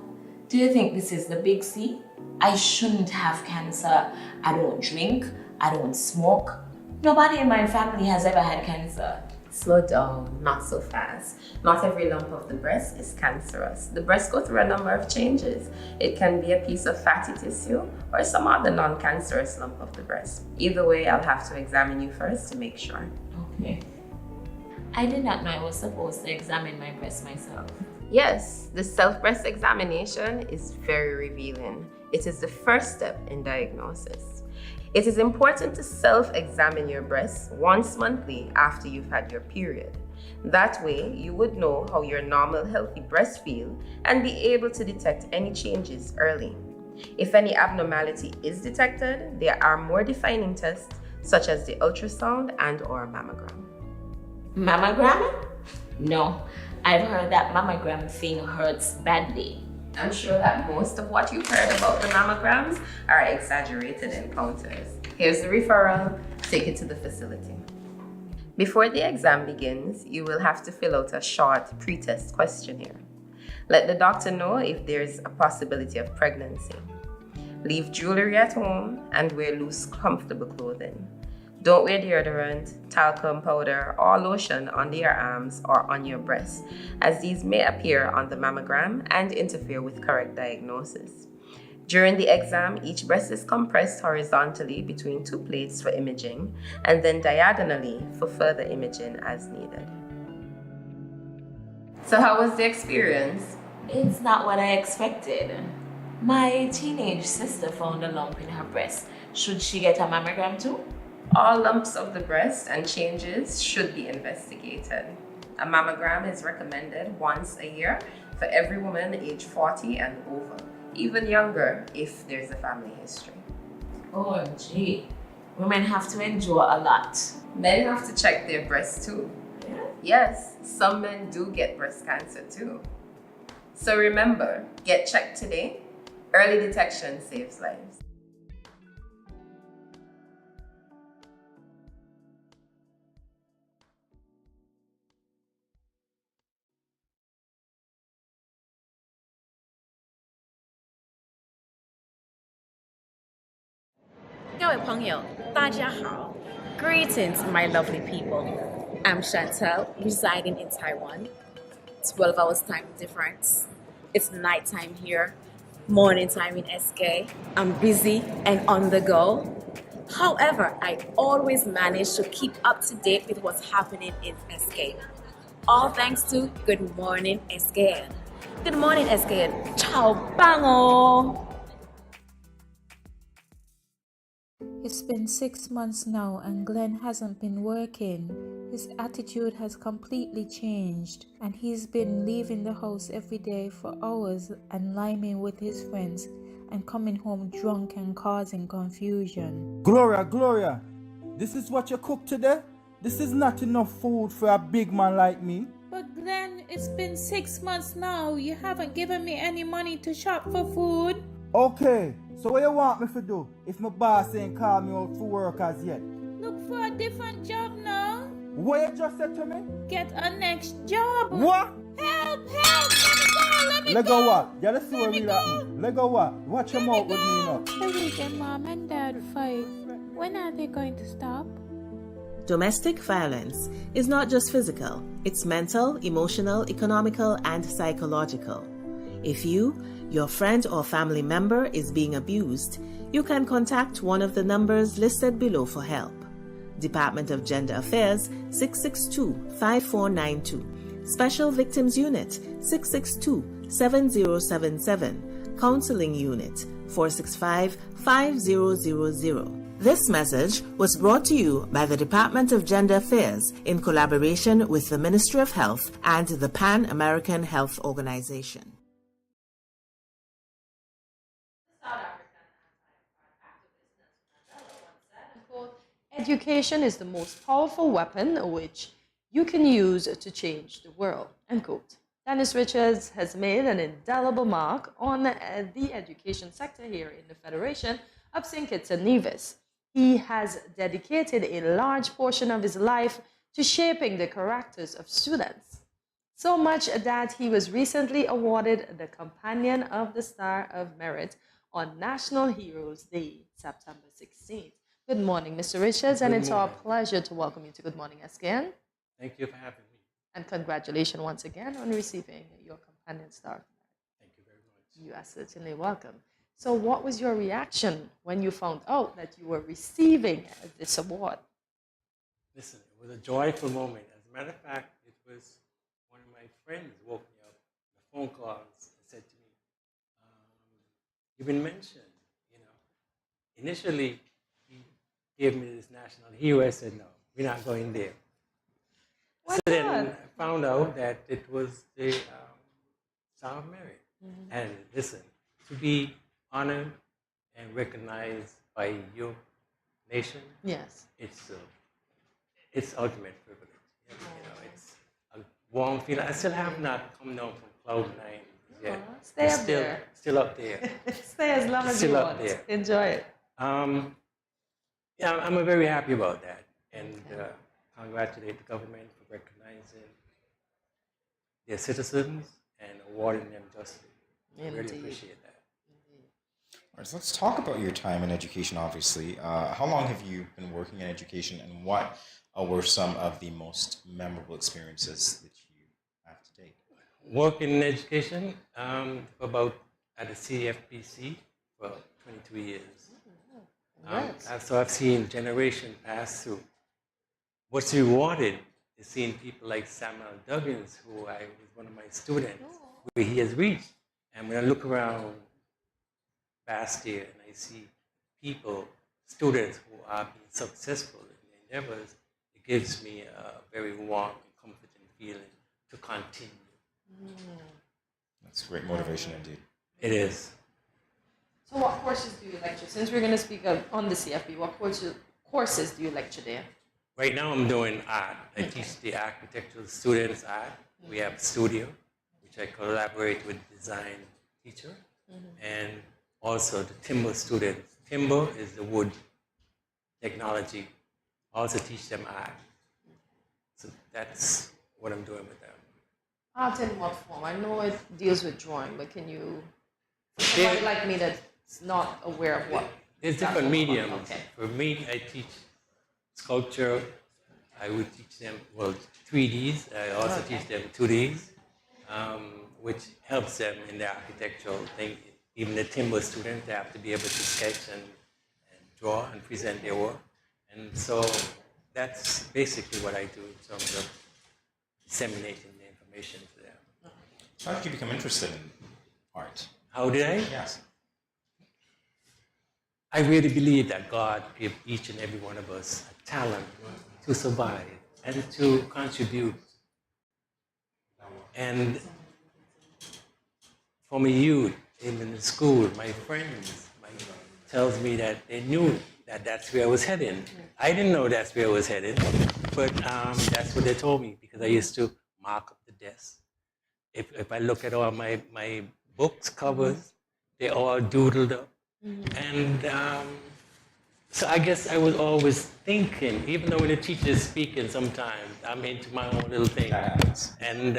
do you think this is the big C? I shouldn't have cancer. I don't drink. I don't smoke. Nobody in my family has ever had cancer. Slow down, not so fast. Not every lump of the breast is cancerous. The breast goes through a number of changes. It can be a piece of fatty tissue or some other non-cancerous lump of the breast. Either way, I'll have to examine you first to make sure. Okay. I did not know I was supposed to examine my breast myself. Yes, the self-breast examination is very revealing. It is the first step in diagnosis. It is important to self-examine your breasts once monthly after you've had your period. That way, you would know how your normal, healthy breasts feel and be able to detect any changes early. If any abnormality is detected, there are more defining tests such as the ultrasound and/or mammogram. Mammogram? No, I've heard that mammogram thing hurts badly. I'm sure that most of what you've heard about the mammograms are exaggerated encounters. Here's the referral. Take it to the facility. Before the exam begins, you will have to fill out a short pre-test questionnaire. Let the doctor know if there's a possibility of pregnancy. Leave jewelry at home and wear loose, comfortable clothing. Don't wear deodorant, talcum powder, or lotion under your arms or on your breasts, as these may appear on the mammogram and interfere with correct diagnosis. During the exam, each breast is compressed horizontally between two plates for imaging, and then diagonally for further imaging as needed. So how was the experience? It's not what I expected. My teenage sister found a lump in her breast. Should she get a mammogram too? All lumps of the breast and changes should be investigated. A mammogram is recommended once a year for every woman aged 40 and over, even younger if there's a family history. Oh, gee. Women have to endure a lot. Men have to check their breasts too. Yeah? Yes, some men do get breast cancer too. So remember, get checked today. Early detection saves lives. Greetings, my lovely people. I'm Chantel, residing in Taiwan. 12 hours time difference. It's nighttime here, morning time in SK. I'm busy and on the go. However, I always manage to keep up to date with what's happening in SK. All thanks to Good Morning SKN. Good morning SKN. Ciao, bango! It's been 6 months now and Glenn hasn't been working. His attitude has completely changed and he's been leaving the house every day for hours and liming with his friends and coming home drunk and causing confusion. Gloria, this is what you cooked today? This is not enough food for a big man like me. But Glenn, it's been 6 months now. You haven't given me any money to shop for food. Okay, so what you want me to do if my boss ain't called me out for work as yet? Look for a different job now. What you just said to me? Get a next job. What? Help! Let me go! Let go what? Yeah, let's see what really happened. Let go what? Watch them out with me now. The weekend mom and dad fight. When are they going to stop? Domestic violence is not just physical, it's mental, emotional, economical, and psychological. If you, your friend or family member is being abused, you can contact one of the numbers listed below for help. Department of Gender Affairs 662-5492, Special Victims Unit 662-7077, Counseling Unit 465-5000. This message was brought to you by the Department of Gender Affairs in collaboration with the Ministry of Health and the Pan American Health Organization. Education is the most powerful weapon which you can use to change the world, end quote. Dennis Richards has made an indelible mark on the education sector here in the Federation of St. Kitts and Nevis. He has dedicated a large portion of his life to shaping the characters of students. So much that he was recently awarded the Companion of the Star of Merit on National Heroes Day, September 16th. Good morning, Mr. Richards, and it's our pleasure to welcome you to Good Morning SKN. Thank you for having me. And congratulations once again on receiving your Companion Star. Thank you very much. You are certainly welcome. So what was your reaction when you found out that you were receiving this award? Listen, it was a joyful moment. As a matter of fact, it was one of my friends woke me up, a phone call, and said to me, you've been mentioned, you know. Initially, he gave me this national hero. I said, no, we're not going there. Why so not? then I found out that it was the Star of Merit. And listen, to be honored and recognized by your nation, yes, it's ultimate privilege. You know, it's a warm feeling. I still have not come down from cloud nine yet. Stay up there. Still up there. Stay as long as you still up want. there. Enjoy it. Yeah, I'm very happy about that, and congratulate the government for recognizing their citizens and awarding them justly. I really appreciate that. All right, so let's talk about your time in education, obviously. How long have you been working in education, and what were some of the most memorable experiences that you have to date? Working in education about at the CFPC for 22 years. So I've seen generation pass through. What's rewarded is seeing people like Samuel Duggins, who was one of my students, where he has reached. And when I look around past here and I see people, students who are being successful in their endeavors, it gives me a very warm and comforting feeling to continue. That's great motivation indeed. It is. So what courses do you lecture? Since we're going to speak on the CFP, what courses do you lecture there? Right now I'm doing art. I teach the architectural students art. We have a studio, which I collaborate with design teacher, and also the timber students. Timber is the wood technology. I also teach them art. So that's what I'm doing with them. Art in what form? I know it deals with drawing, but can you, for somebody like me that's not aware of what? There's different mediums. Okay. For me, I teach sculpture. I would teach them, 3Ds. I also teach them 2Ds, which helps them in the architectural thing. Even the timber students, they have to be able to sketch and draw and present their work. And so that's basically what I do in terms of disseminating the information to them. How did you become interested in art? How did I? Yes. I really believe that God gave each and every one of us a talent to survive and to contribute. And from a youth, even in school, my friends tells me that they knew that that's where I was heading. I didn't know that's where I was headed, but that's what they told me, because I used to mark up the desk. If I look at all my books covers, they're all doodled up. And so I guess I was always thinking, even though when the teacher is speaking sometimes, I'm into my own little thing. And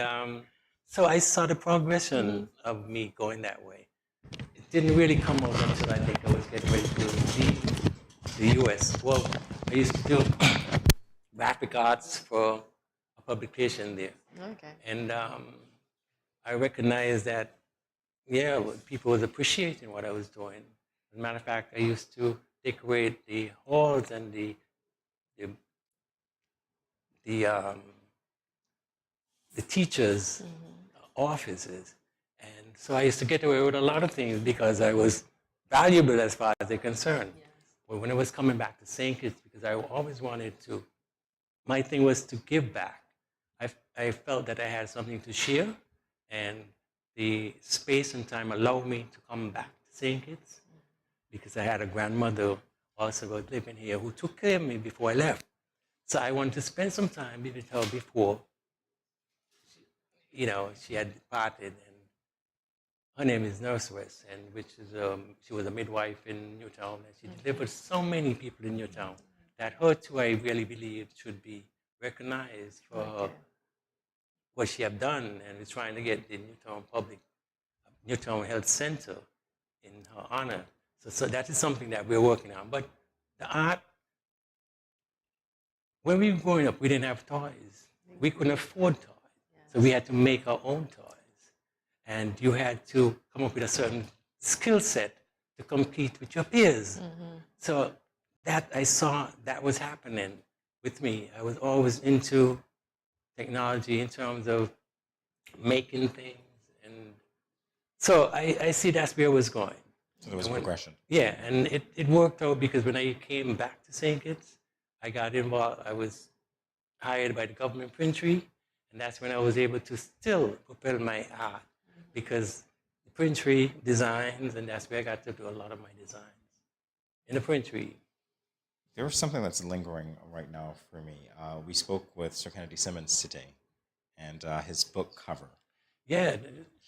so I saw the progression of me going that way. It didn't really come out until I think I was getting ready to leave the US. Well, I used to do graphic arts for a publication there. Okay. And I recognized that, yeah, people was appreciating what I was doing. As a matter of fact, I used to decorate the halls and the the teachers' offices. And so I used to get away with a lot of things because I was valuable as far as they're concerned. But when I was coming back to St. Kitts, because I always wanted to, my thing was to give back. I felt that I had something to share, and the space and time allowed me to come back to St. Kitts because I had a grandmother also living here who took care of me before I left. So I wanted to spend some time with her before, she had departed. And her name is Nurse West, and she was a midwife in Newtown, and she delivered so many people in Newtown that her too, I really believe, should be recognized for what she had done, and we're trying to get the Newtown Health Center in her honor. So that is something that we're working on. But the art, when we were growing up, we didn't have toys. We couldn't afford toys. So we had to make our own toys. And you had to come up with a certain skill set to compete with your peers. So that I saw that was happening with me. I was always into technology in terms of making things. And so I see that's where I was going. So there was progression. Yeah, and it worked out because when I came back to St. Kitts, I got involved. I was hired by the government printry, and that's when I was able to still propel my art because the printry designs, and that's where I got to do a lot of my designs in the printry. There's something that's lingering right now for me. We spoke with Sir Kennedy Simmons today, and his book cover. Yeah,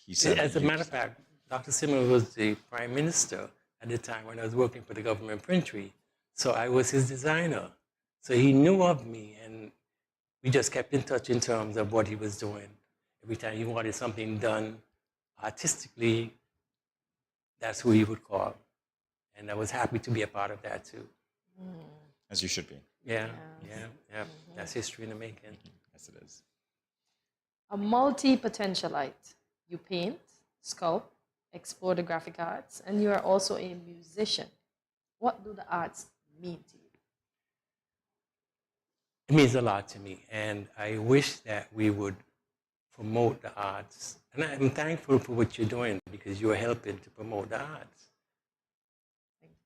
he said. As a matter of fact, Dr. Simmons was the prime minister at the time when I was working for the government printry, so I was his designer. So he knew of me, and we just kept in touch in terms of what he was doing. Every time he wanted something done artistically, that's who he would call. And I was happy to be a part of that too. As you should be. Yeah. That's history in the making. Yes, it is. A multi-potentialite. You paint, sculpt, explore the graphic arts, and you are also a musician. What do the arts mean to you? It means a lot to me, and I wish that we would promote the arts. And I'm thankful for what you're doing because you're helping to promote the arts.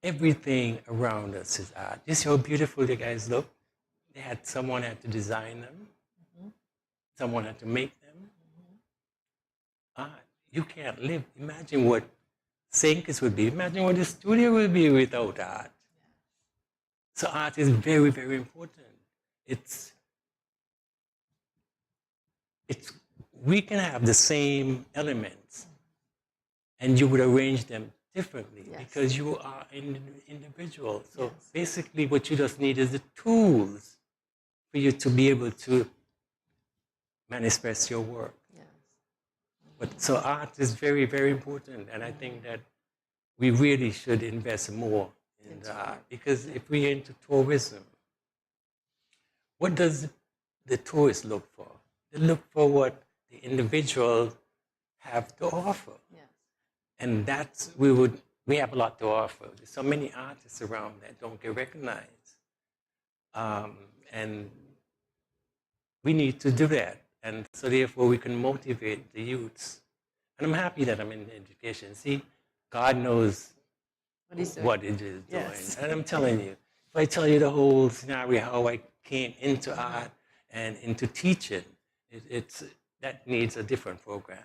Everything around us is art. You see how beautiful the guys look? Someone had to design them. Someone had to make them. Art. You can't live. Imagine what St. Kitts would be. Imagine what the studio would be without art. So art is very, very important. We can have the same elements, and you would arrange them differently because you are an individual. So basically what you just need is the tools for you to be able to manifest your work. So art is very, very important, and I think that we really should invest more in the art because if we're into tourism, what does the tourist look for? They look for what the individual have to offer. And that's, we have a lot to offer. There's so many artists around that don't get recognized. And we need to do that. And so therefore we can motivate the youths. And I'm happy that I'm in education. See, God knows what it is doing. And I'm telling you, if I tell you the whole scenario, how I came into art and into teaching, that needs a different program.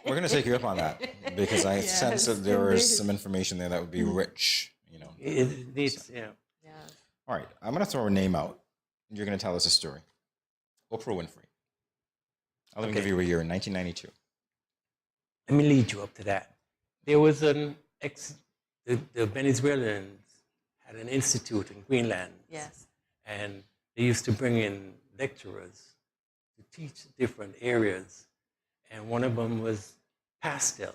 We're going to take you up on that because I sense that there is some information there that would be rich, It needs, All right, I'm going to throw a name out, and you're going to tell us a story. Oprah Winfrey. I'll give you a year in 1992. Let me lead you up to that. There was the Venezuelans had an institute in Greenland. And they used to bring in lecturers to teach different areas. And one of them was pastel.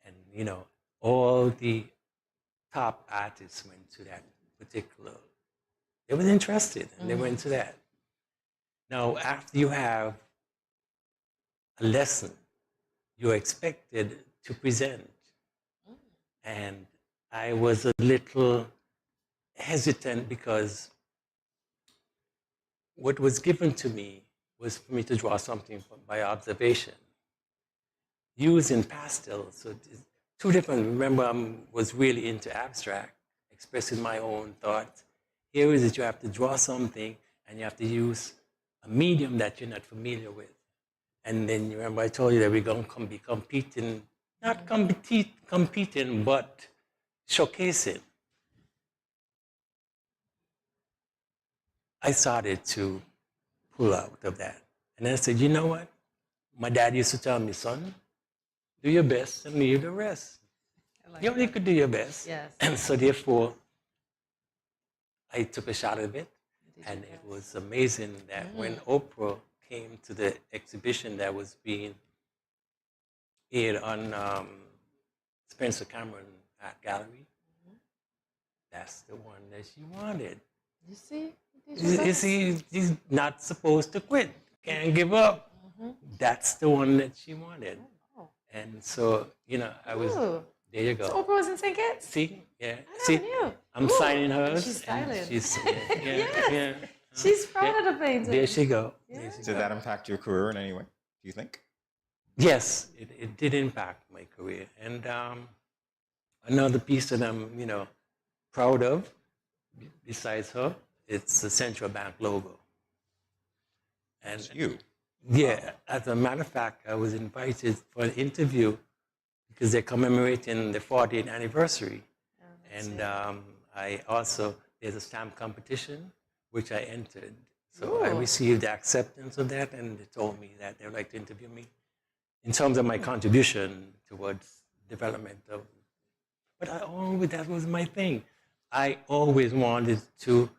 And, all the top artists went to that particular. They were interested, and they went to that. Now, after you have a lesson, you're expected to present. And I was a little hesitant because what was given to me was for me to draw something by observation, using pastels. So two different. Remember, I was really into abstract, expressing my own thoughts. Here is that you have to draw something, and you have to use a medium that you're not familiar with. And then you remember I told you that we're going to be competing, not competing, but showcasing. I started to pull out of that. And then I said, you know what? My dad used to tell me, son, do your best and leave the rest. You only could do your best. Yes. And so therefore, I took a shot of it. And it was amazing that when Oprah came to the exhibition that was being aired on Spencer Cameron Art Gallery, that's the one that she wanted. You see? You see, she's not supposed to quit. Can't give up. That's the one that she wanted. And so, you know, I was, there you go. So Oprah was in St. Kitts? See? Yeah. I See? never knew. I'm signing hers. She's styling. She's, Yes. yeah. She's proud of the painting. There she go. Yeah. There she Did go. that impact your career in any way, do you think? Yes, it did impact my career. And another piece that I'm, you know, proud of, besides her, it's the central bank logo. And It's you. Yeah, as a matter of fact, I was invited for an interview because they're commemorating the 40th anniversary. And I also, there's a stamp competition, which I entered. So I received the acceptance of that, and they told me that they would like to interview me in terms of my contribution towards development of. But that was my thing. I always wanted to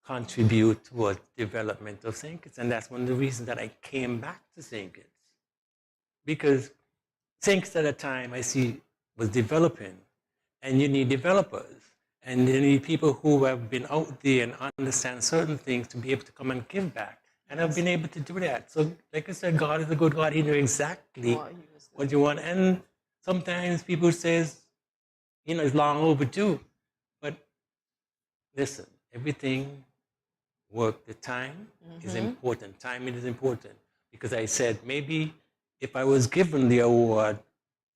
contribute towards development of St. Kitts, and that's one of the reasons that I came back to St. Kitts. Because St. Kitts at the time I see was developing, and you need developers, and you need people who have been out there and understand certain things to be able to come and give back. And I've been able to do that. So like I said, God is a good God. He knew exactly what you want. And sometimes people says, you know, it's long overdue. But listen, everything work, the time is important. Timing is important. Because I said, maybe if I was given the award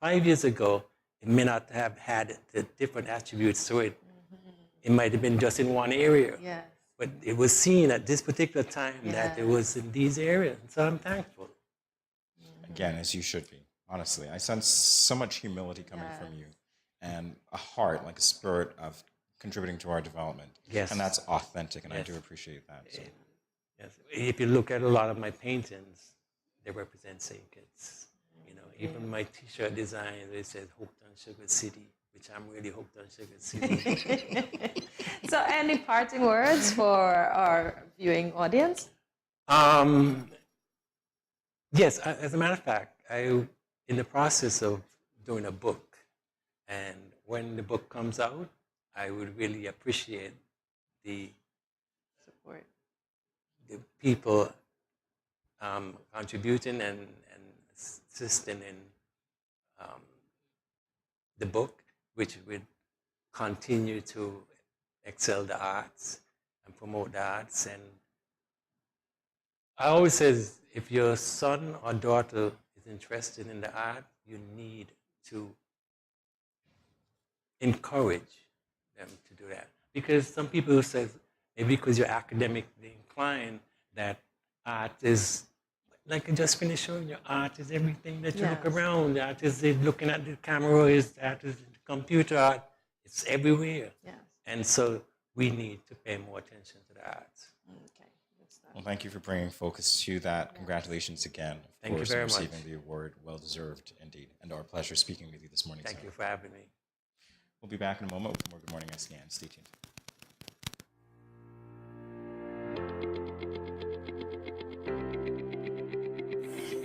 5 years ago, it may not have had the different attributes to it. It might have been just in one area. Yes. But it was seen at this particular time that it was in these areas. So I'm thankful. Again, as you should be, honestly. I sense so much humility coming from you and a heart, like a spirit of contributing to our development. Yes. And that's authentic, and I do appreciate that. So. Yes. If you look at a lot of my paintings, they represent St. Kitts. You know, even my T-shirt design, it says hooked on Sugar City, which I'm really hooked on Sugar City. So any parting words for our viewing audience? Yes, as a matter of fact, I'm in the process of doing a book. And when the book comes out, I would really appreciate the support, the people contributing and assisting in the book, which would continue to excel the arts and promote the arts. And I always says, if your son or daughter is interested in the art, you need to encourage them to do that. Because some people say, maybe because you're academically inclined, that art is, like I just finished showing you, art is everything that you look around. Art is looking at the camera, art is the computer art. It's everywhere. Yes. And so we need to pay more attention to the arts. Okay. Well, thank you for bringing focus to that. Congratulations again, of Thank you course, very on much. receiving the award. Well deserved indeed. And our pleasure speaking with you this morning. Thank sir. you for having me. We'll be back in a moment with more Good Morning SKN. Stay tuned.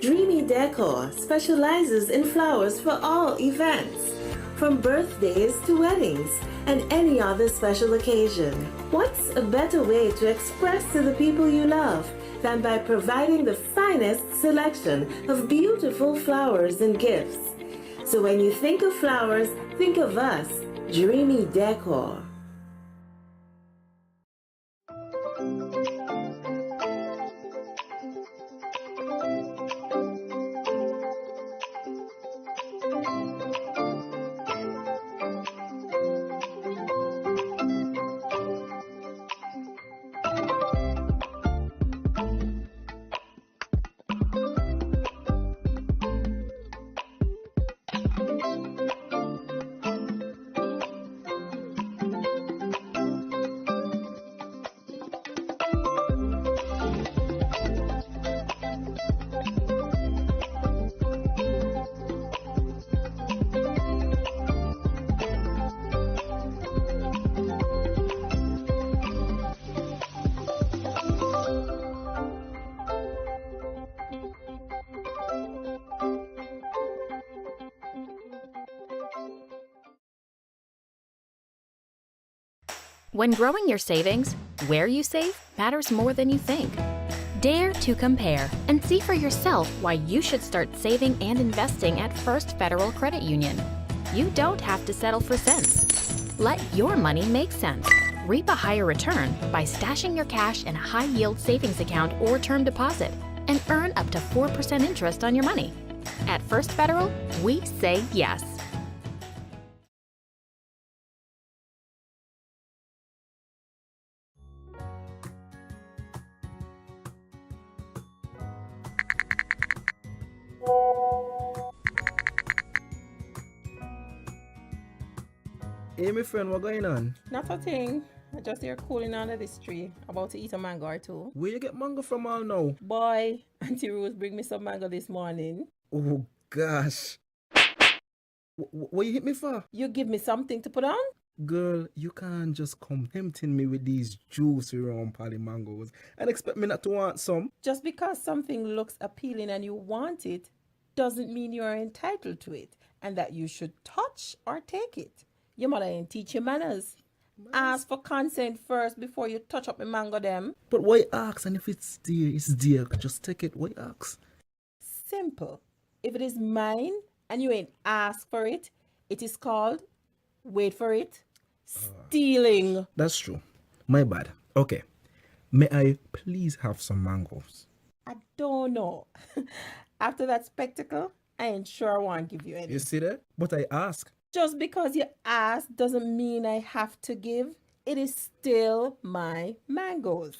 Dreamy Decor specializes in flowers for all events, from birthdays to weddings and any other special occasion. What's a better way to express to the people you love than by providing the finest selection of beautiful flowers and gifts? So when you think of flowers, think of us, Dreamy Decor. When growing your savings, where you save matters more than you think. Dare to compare and see for yourself why you should start saving and investing at First Federal Credit Union. You don't have to settle for cents. Let your money make sense. Reap a higher return by stashing your cash in a high-yield savings account or term deposit and earn up to 4% interest on your money. At First Federal, we say yes. Hey, my friend, what going on? Not a thing. I just here cooling under this tree, about to eat a mango or two. Where you get mango from all now? Boy, Auntie Rose bring me some mango this morning. Oh, gosh. What you hit me for? You give me something to put on? Girl, you can't just come tempting me with these juicy round pally mangoes and expect me not to want some. Just because something looks appealing and you want it, doesn't mean you are entitled to it and that you should touch or take it. Your mother ain't teach you manners. Ask for consent first before you touch up the mango them. But why ask? And if it's dear, it's dear. Just take it. Why ask? Simple. If it is mine and you ain't asked for it, it is called, wait for it, stealing. That's true. My bad. Okay. May I please have some mangoes? I don't know. After that spectacle, I ain't sure I want to give you any. You see that? But I ask. Just because you ask doesn't mean I have to give. It is still my mangoes.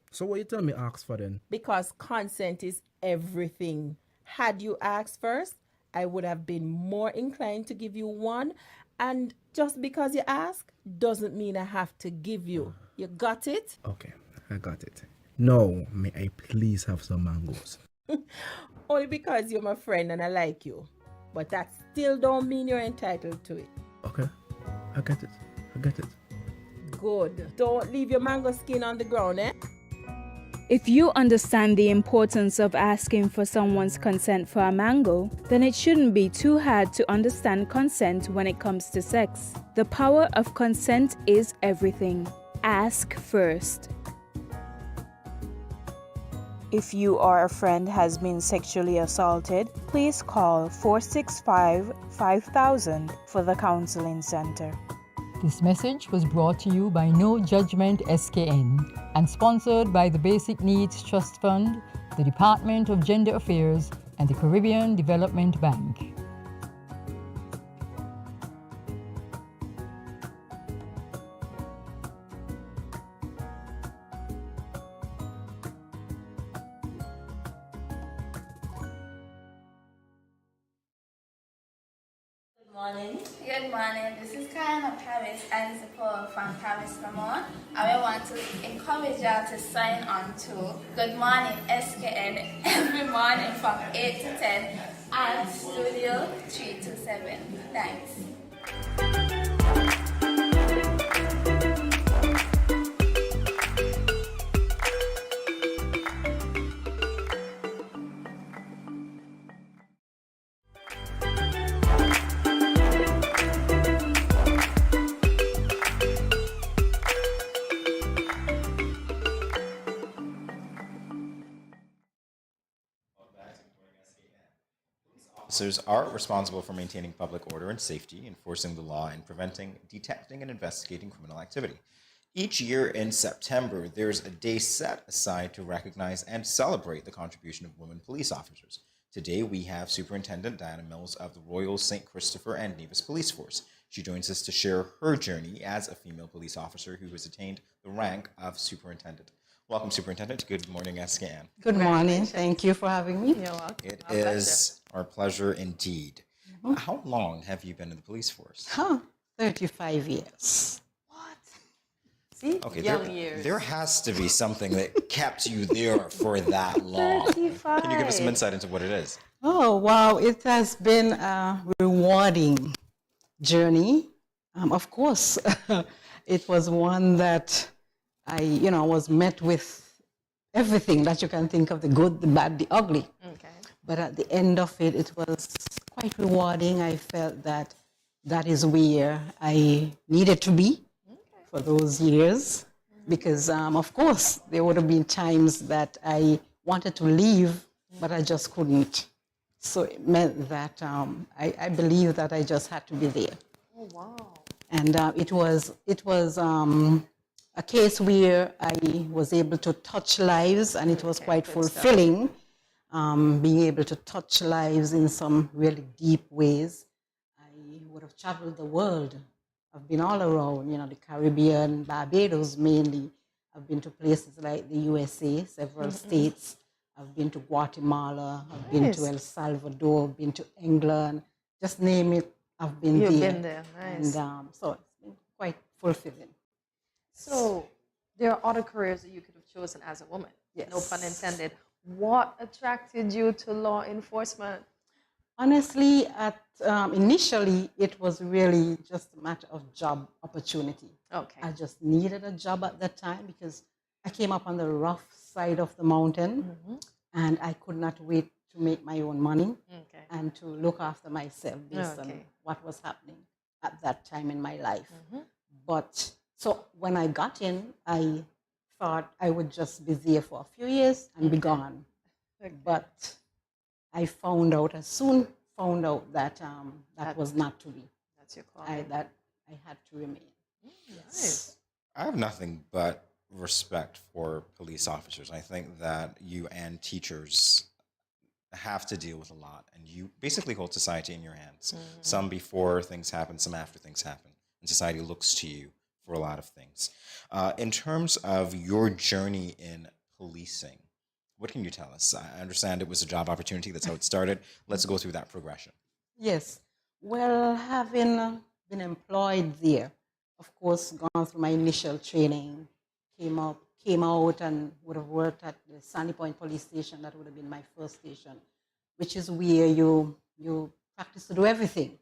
So what you tell me ask for then? Because consent is everything. Had you asked first, I would have been more inclined to give you one. And just because you ask doesn't mean I have to give you. You got it? Okay, I got it. Now, may I please have some mangoes? Only because you're my friend and I like you. But that still don't mean you're entitled to it. Okay, I get it. I get it. Good. Don't leave your mango skin on the ground, eh? If you understand the importance of asking for someone's consent for a mango, then it shouldn't be too hard to understand consent when it comes to sex. The power of consent is everything. Ask first. If you or a friend has been sexually assaulted, please call 465-5000 for the counseling center. This message was brought to you by No Judgment SKN and sponsored by the Basic Needs Trust Fund, the Department of Gender Affairs, and the Caribbean Development Bank. Good morning. This is Karen of Paris and support from Paris Lamont. And we want to encourage y'all to sign on to Good Morning SKN every morning from 8 to 10 at Studio 327. Thanks. Officers are responsible for maintaining public order and safety, enforcing the law, and preventing, detecting, and investigating criminal activity. Each year in September, there's a day set aside to recognize and celebrate the contribution of women police officers. Today, we have Superintendent Diana Mills of the Royal St. Christopher and Nevis Police Force. She joins us to share her journey as a female police officer who has attained the rank of superintendent. Welcome, Superintendent, to Good Morning SKN. Good morning. Thank you for having me. You're welcome. It is our pleasure indeed. How long have you been in the police force? 35 years. See? Okay, Young years. there has to be something that kept you there for that long. 35. Can you give us some insight into what it is? Oh, wow. It has been a rewarding journey. Of course, it was one that I, was met with everything that you can think of, the good, the bad, the ugly. Okay. But at the end of it, it was quite rewarding. I felt that that is where I needed to be for those years because, of course, there would have been times that I wanted to leave, but I just couldn't. So it meant that I believe that I just had to be there. Oh, wow. And it was a case where I was able to touch lives, and it was quite fulfilling, being able to touch lives in some really deep ways. I would have traveled the world. I've been all around, the Caribbean, Barbados mainly. I've been to places like the USA, several states. I've been to Guatemala. I've been to El Salvador. I've been to England. Just name it, I've been there. You've been there, nice. And so it's been quite fulfilling. So there are other careers that you could have chosen as a woman. Yes. No pun intended. What attracted you to law enforcement? Honestly, initially, it was really just a matter of job opportunity. Okay. I just needed a job at that time because I came up on the rough side of the mountain, and I could not wait to make my own money and to look after myself based on what was happening at that time in my life. But so when I got in, I thought I would just be there for a few years and be gone. But I soon found out that that was not to be. That's your calling. That I had to remain. Nice. I have nothing but respect for police officers. I think that you and teachers have to deal with a lot, and you basically hold society in your hands. Some before things happen, some after things happen, and society looks to you for a lot of things. In terms of your journey in policing, what can you tell us? I understand it was a job opportunity. That's how it started. Let's go through that progression. Yes. Well, having been employed there, of course, gone through my initial training, came out and would have worked at the Sandy Point Police Station. That would have been my first station, which is where you practice to do everything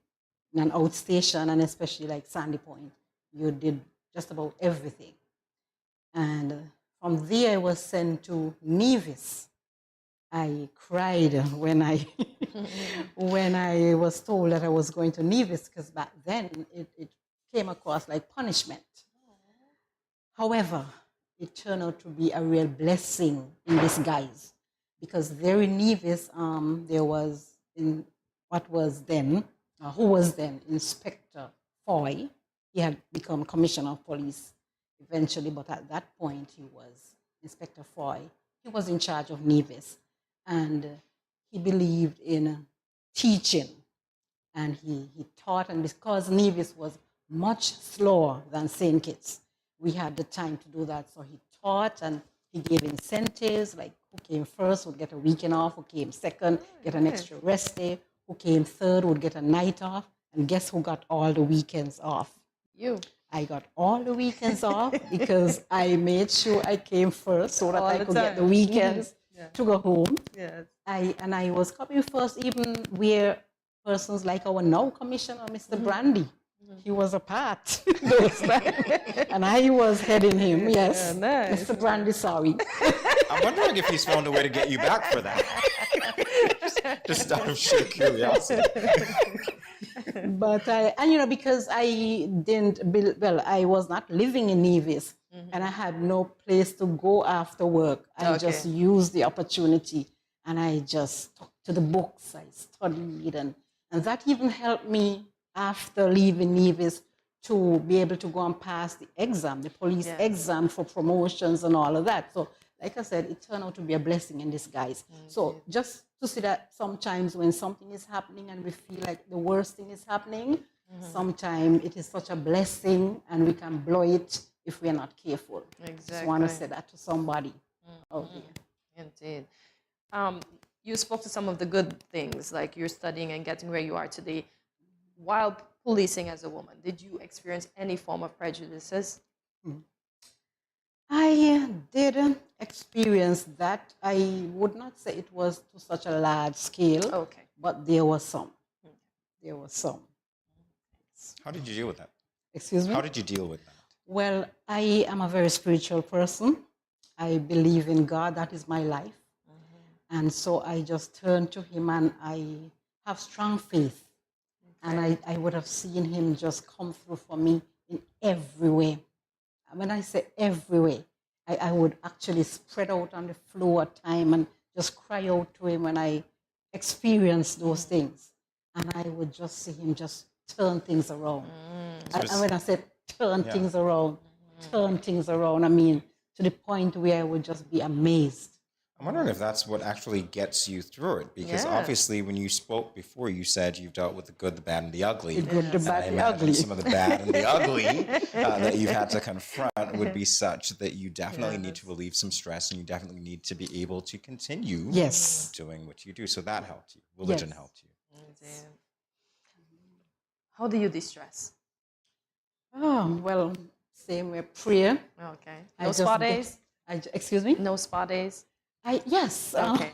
in an outstation, and especially like Sandy Point. You did just about everything. And from there, I was sent to Nevis. I cried when I when I was told that I was going to Nevis, because back then it came across like punishment. However, it turned out to be a real blessing in disguise, because there in Nevis, there was who was then Inspector Foy. He had become Commissioner of Police eventually, but at that point he was Inspector Foy. He was in charge of Nevis, and he believed in teaching, and he taught, and because Nevis was much slower than St. Kitts, we had the time to do that, so he taught, and he gave incentives, like who came first would get a weekend off, who came second, get an extra rest day, who came third would get a night off, and guess who got all the weekends off? You. I got all the weekends off because I made sure I came first so that I could get the weekends to go home. Yes. I was coming first, even where persons like our now Commissioner, Mr. Brandy, he was a part those times. And I was heading him, yes. Yeah, nice. Mr. Brandy, sorry. I'm wondering if he's found a way to get you back for that. just out of sheer curiosity. But because I I was not living in Nevis, and I had no place to go after work. I just used the opportunity, and I just stuck to the books. I studied, and that even helped me after leaving Nevis to be able to go and pass the exam, the police exam for promotions and all of that. So, like I said, it turned out to be a blessing in disguise. So just to see that sometimes when something is happening and we feel like the worst thing is happening, sometimes it is such a blessing and we can blow it if we're not careful. Exactly. Just want to say that to somebody. Indeed. You spoke to some of the good things, like you're studying and getting where you are today. While policing as a woman, did you experience any form of prejudices? I did experience that. I would not say it was to such a large scale, but there was some. There was some. How did you deal with that? Excuse me? How did you deal with that? Well, I am a very spiritual person. I believe in God. That is my life. And so I just turn to him, and I have strong faith. And I would have seen him just come through for me in every way. When I say everywhere, I would actually spread out on the floor at time and just cry out to him when I experienced those things. And I would just see him just turn things around. And when I said turn things around, I mean, to the point where I would just be amazed. I'm wondering if that's what actually gets you through it, because obviously when you spoke before, you said you've dealt with the good, the bad, and the ugly. The good, the bad, I the imagine ugly. some of the bad and the ugly that you've had to confront would be such that you definitely need to relieve some stress, and you definitely need to be able to continue doing what you do. So that helped you. Religion helped you. How do you de-stress? Well, same way, prayer. Okay. No spa days? Excuse me? No spa days? Yes. Okay.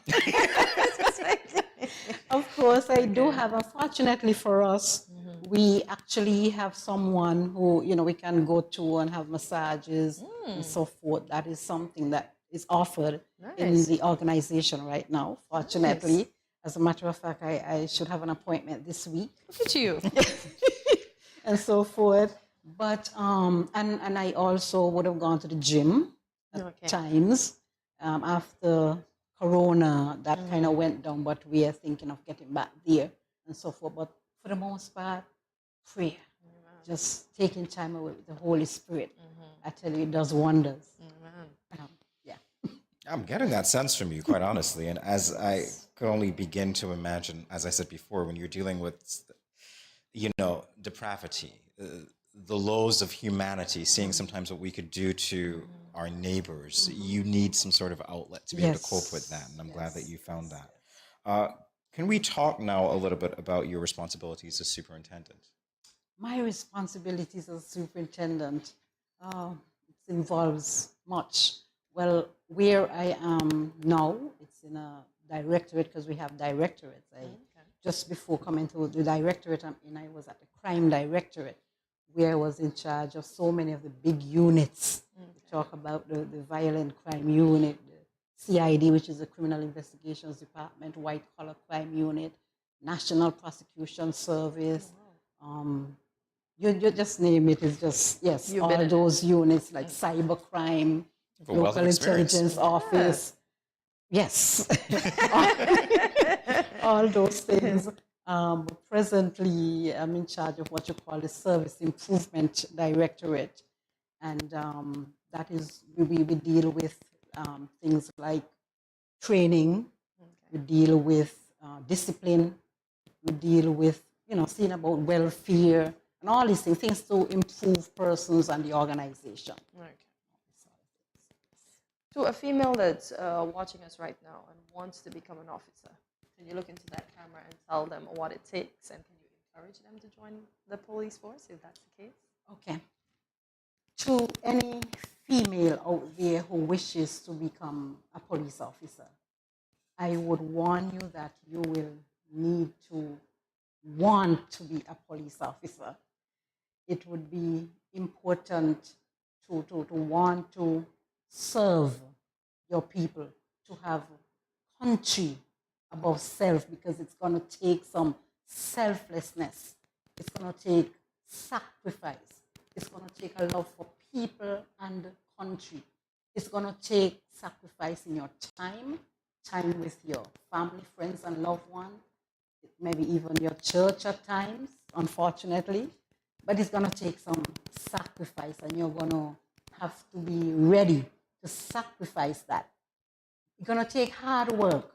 Of course, I do have. Unfortunately for us, we actually have someone who, we can go to and have massages and so forth. That is something that is offered in the organization right now, fortunately. Nice. As a matter of fact, I should have an appointment this week. Look at you. And so forth. But, and I also would have gone to the gym at times. After Corona, that kind of went down, but we are thinking of getting back there and so forth. But for the most part, prayer, just taking time with the Holy Spirit. I tell you, it does wonders. I'm getting that sense from you, quite honestly. And as I could only begin to imagine, as I said before, when you're dealing with, depravity, the lows of humanity, seeing sometimes what we could do to our neighbors, you need some sort of outlet to be able to cope with that. And I'm glad that you found that. Can we talk now a little bit about your responsibilities as superintendent? My responsibilities as superintendent, it involves much. Well, where I am now, it's in a directorate, because we have directorates. Just before coming to the directorate I'm in, I was at the crime directorate, where I was in charge of so many of the big units. We talk about the violent crime unit, the CID, which is the Criminal Investigations Department, white collar crime unit, National Prosecution Service. You just name it. It's just, all those units like cybercrime, local intelligence office. Yes. All those things. Presently, I'm in charge of what you call the Service Improvement Directorate. And that is, we deal with things like training, we deal with discipline, we deal with, seeing about welfare, and all these things to improve persons and the organization. Okay. To a female that's watching us right now and wants to become an officer, can you look into that camera and tell them what it takes, and can you encourage them to join the police force if that's the case? Okay. To any female out there who wishes to become a police officer, I would warn you that you will need to want to be a police officer. It would be important to want to serve your people, to have country above self, because it's going to take some selflessness. It's going to take sacrifice. It's going to take a love for people and country. It's going to take sacrifice in your time with your family, friends, and loved ones, maybe even your church at times, unfortunately. But it's going to take some sacrifice, and you're going to have to be ready to sacrifice that. It's going to take hard work,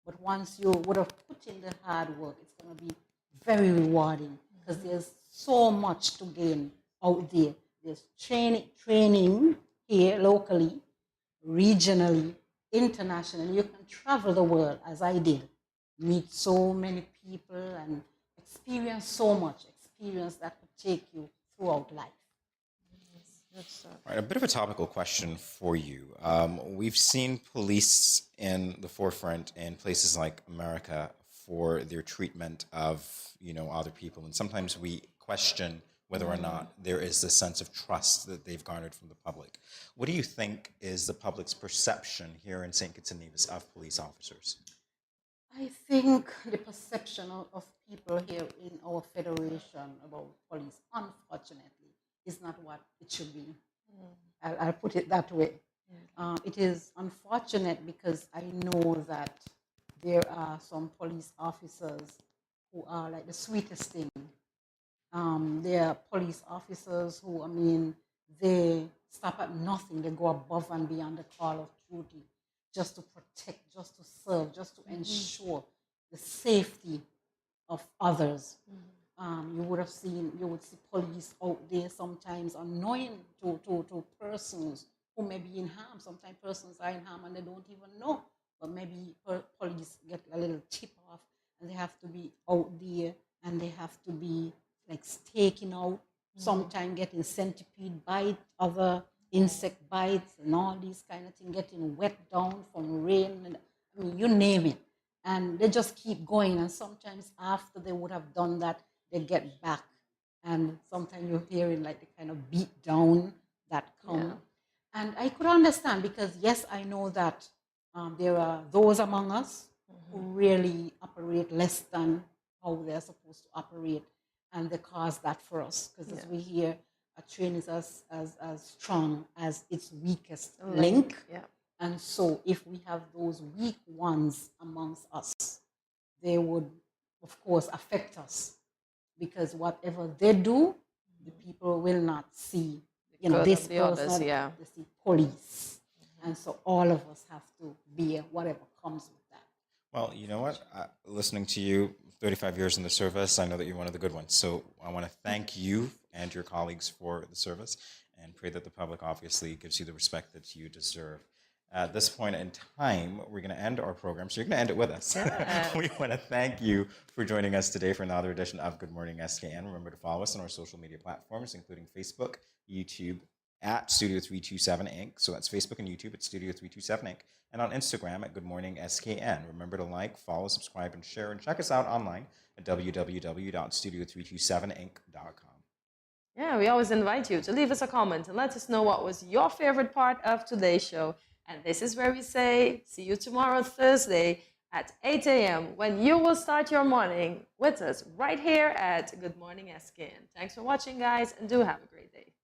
but once you would have put in the hard work, it's going to be very rewarding, because there's so much to gain out there. There's training here locally, regionally, internationally. You can travel the world, as I did, meet so many people and experience so much experience that could take you throughout life. All right, a bit of a topical question for you. We've seen police in the forefront in places like America for their treatment of, other people, and sometimes we question whether or not there is this sense of trust that they've garnered from the public. What do you think is the public's perception here in St. Kitts and Nevis of police officers? I think the perception of people here in our federation about police, unfortunately, is not what it should be. I'll put it that way. It is unfortunate because I know that there are some police officers who are like the sweetest thing. There are police officers who, I mean, they stop at nothing. They go above and beyond the call of duty just to protect, just to serve, just to ensure the safety of others. You would see police out there sometimes annoying to persons who may be in harm. Sometimes persons are in harm and they don't even know. But maybe police get a little tip off and they have to be out there and they have to be like staking out, sometimes getting centipede bite, other insect bites and all these kind of things, getting wet down from rain. And, I mean, you name it. And they just keep going. And sometimes after they would have done that, they get back. And sometimes you're hearing like the kind of beat down that come. Yeah. And I could understand because, yes, I know that there are those among us who really operate less than how they're supposed to operate. And they cause that for us. Because as we hear, a train is as strong as its weakest link. Yeah. And so if we have those weak ones amongst us, they would, of course, affect us. Because whatever they do, the people will not see, you know, this person, they see police. And so all of us have to bear whatever comes with that. Well, you know what? Listening to you, 35 years in the service, I know that you're one of the good ones. So I want to thank you and your colleagues for the service and pray that the public obviously gives you the respect that you deserve. At this point in time, we're going to end our program, so you're going to end it with us. We want to thank you for joining us today for another edition of Good Morning SKN. Remember to follow us on our social media platforms, including Facebook, YouTube, at Studio 327 Inc. So that's Facebook and YouTube at Studio 327 Inc. And on Instagram at Good Morning SKN. Remember to like, follow, subscribe, and share. And check us out online at www.studio327inc.com. Yeah, we always invite you to leave us a comment and let us know what was your favorite part of today's show. And this is where we say, see you tomorrow, Thursday at 8 a.m. when you will start your morning with us right here at Good Morning SKN. Thanks for watching, guys, and do have a great day.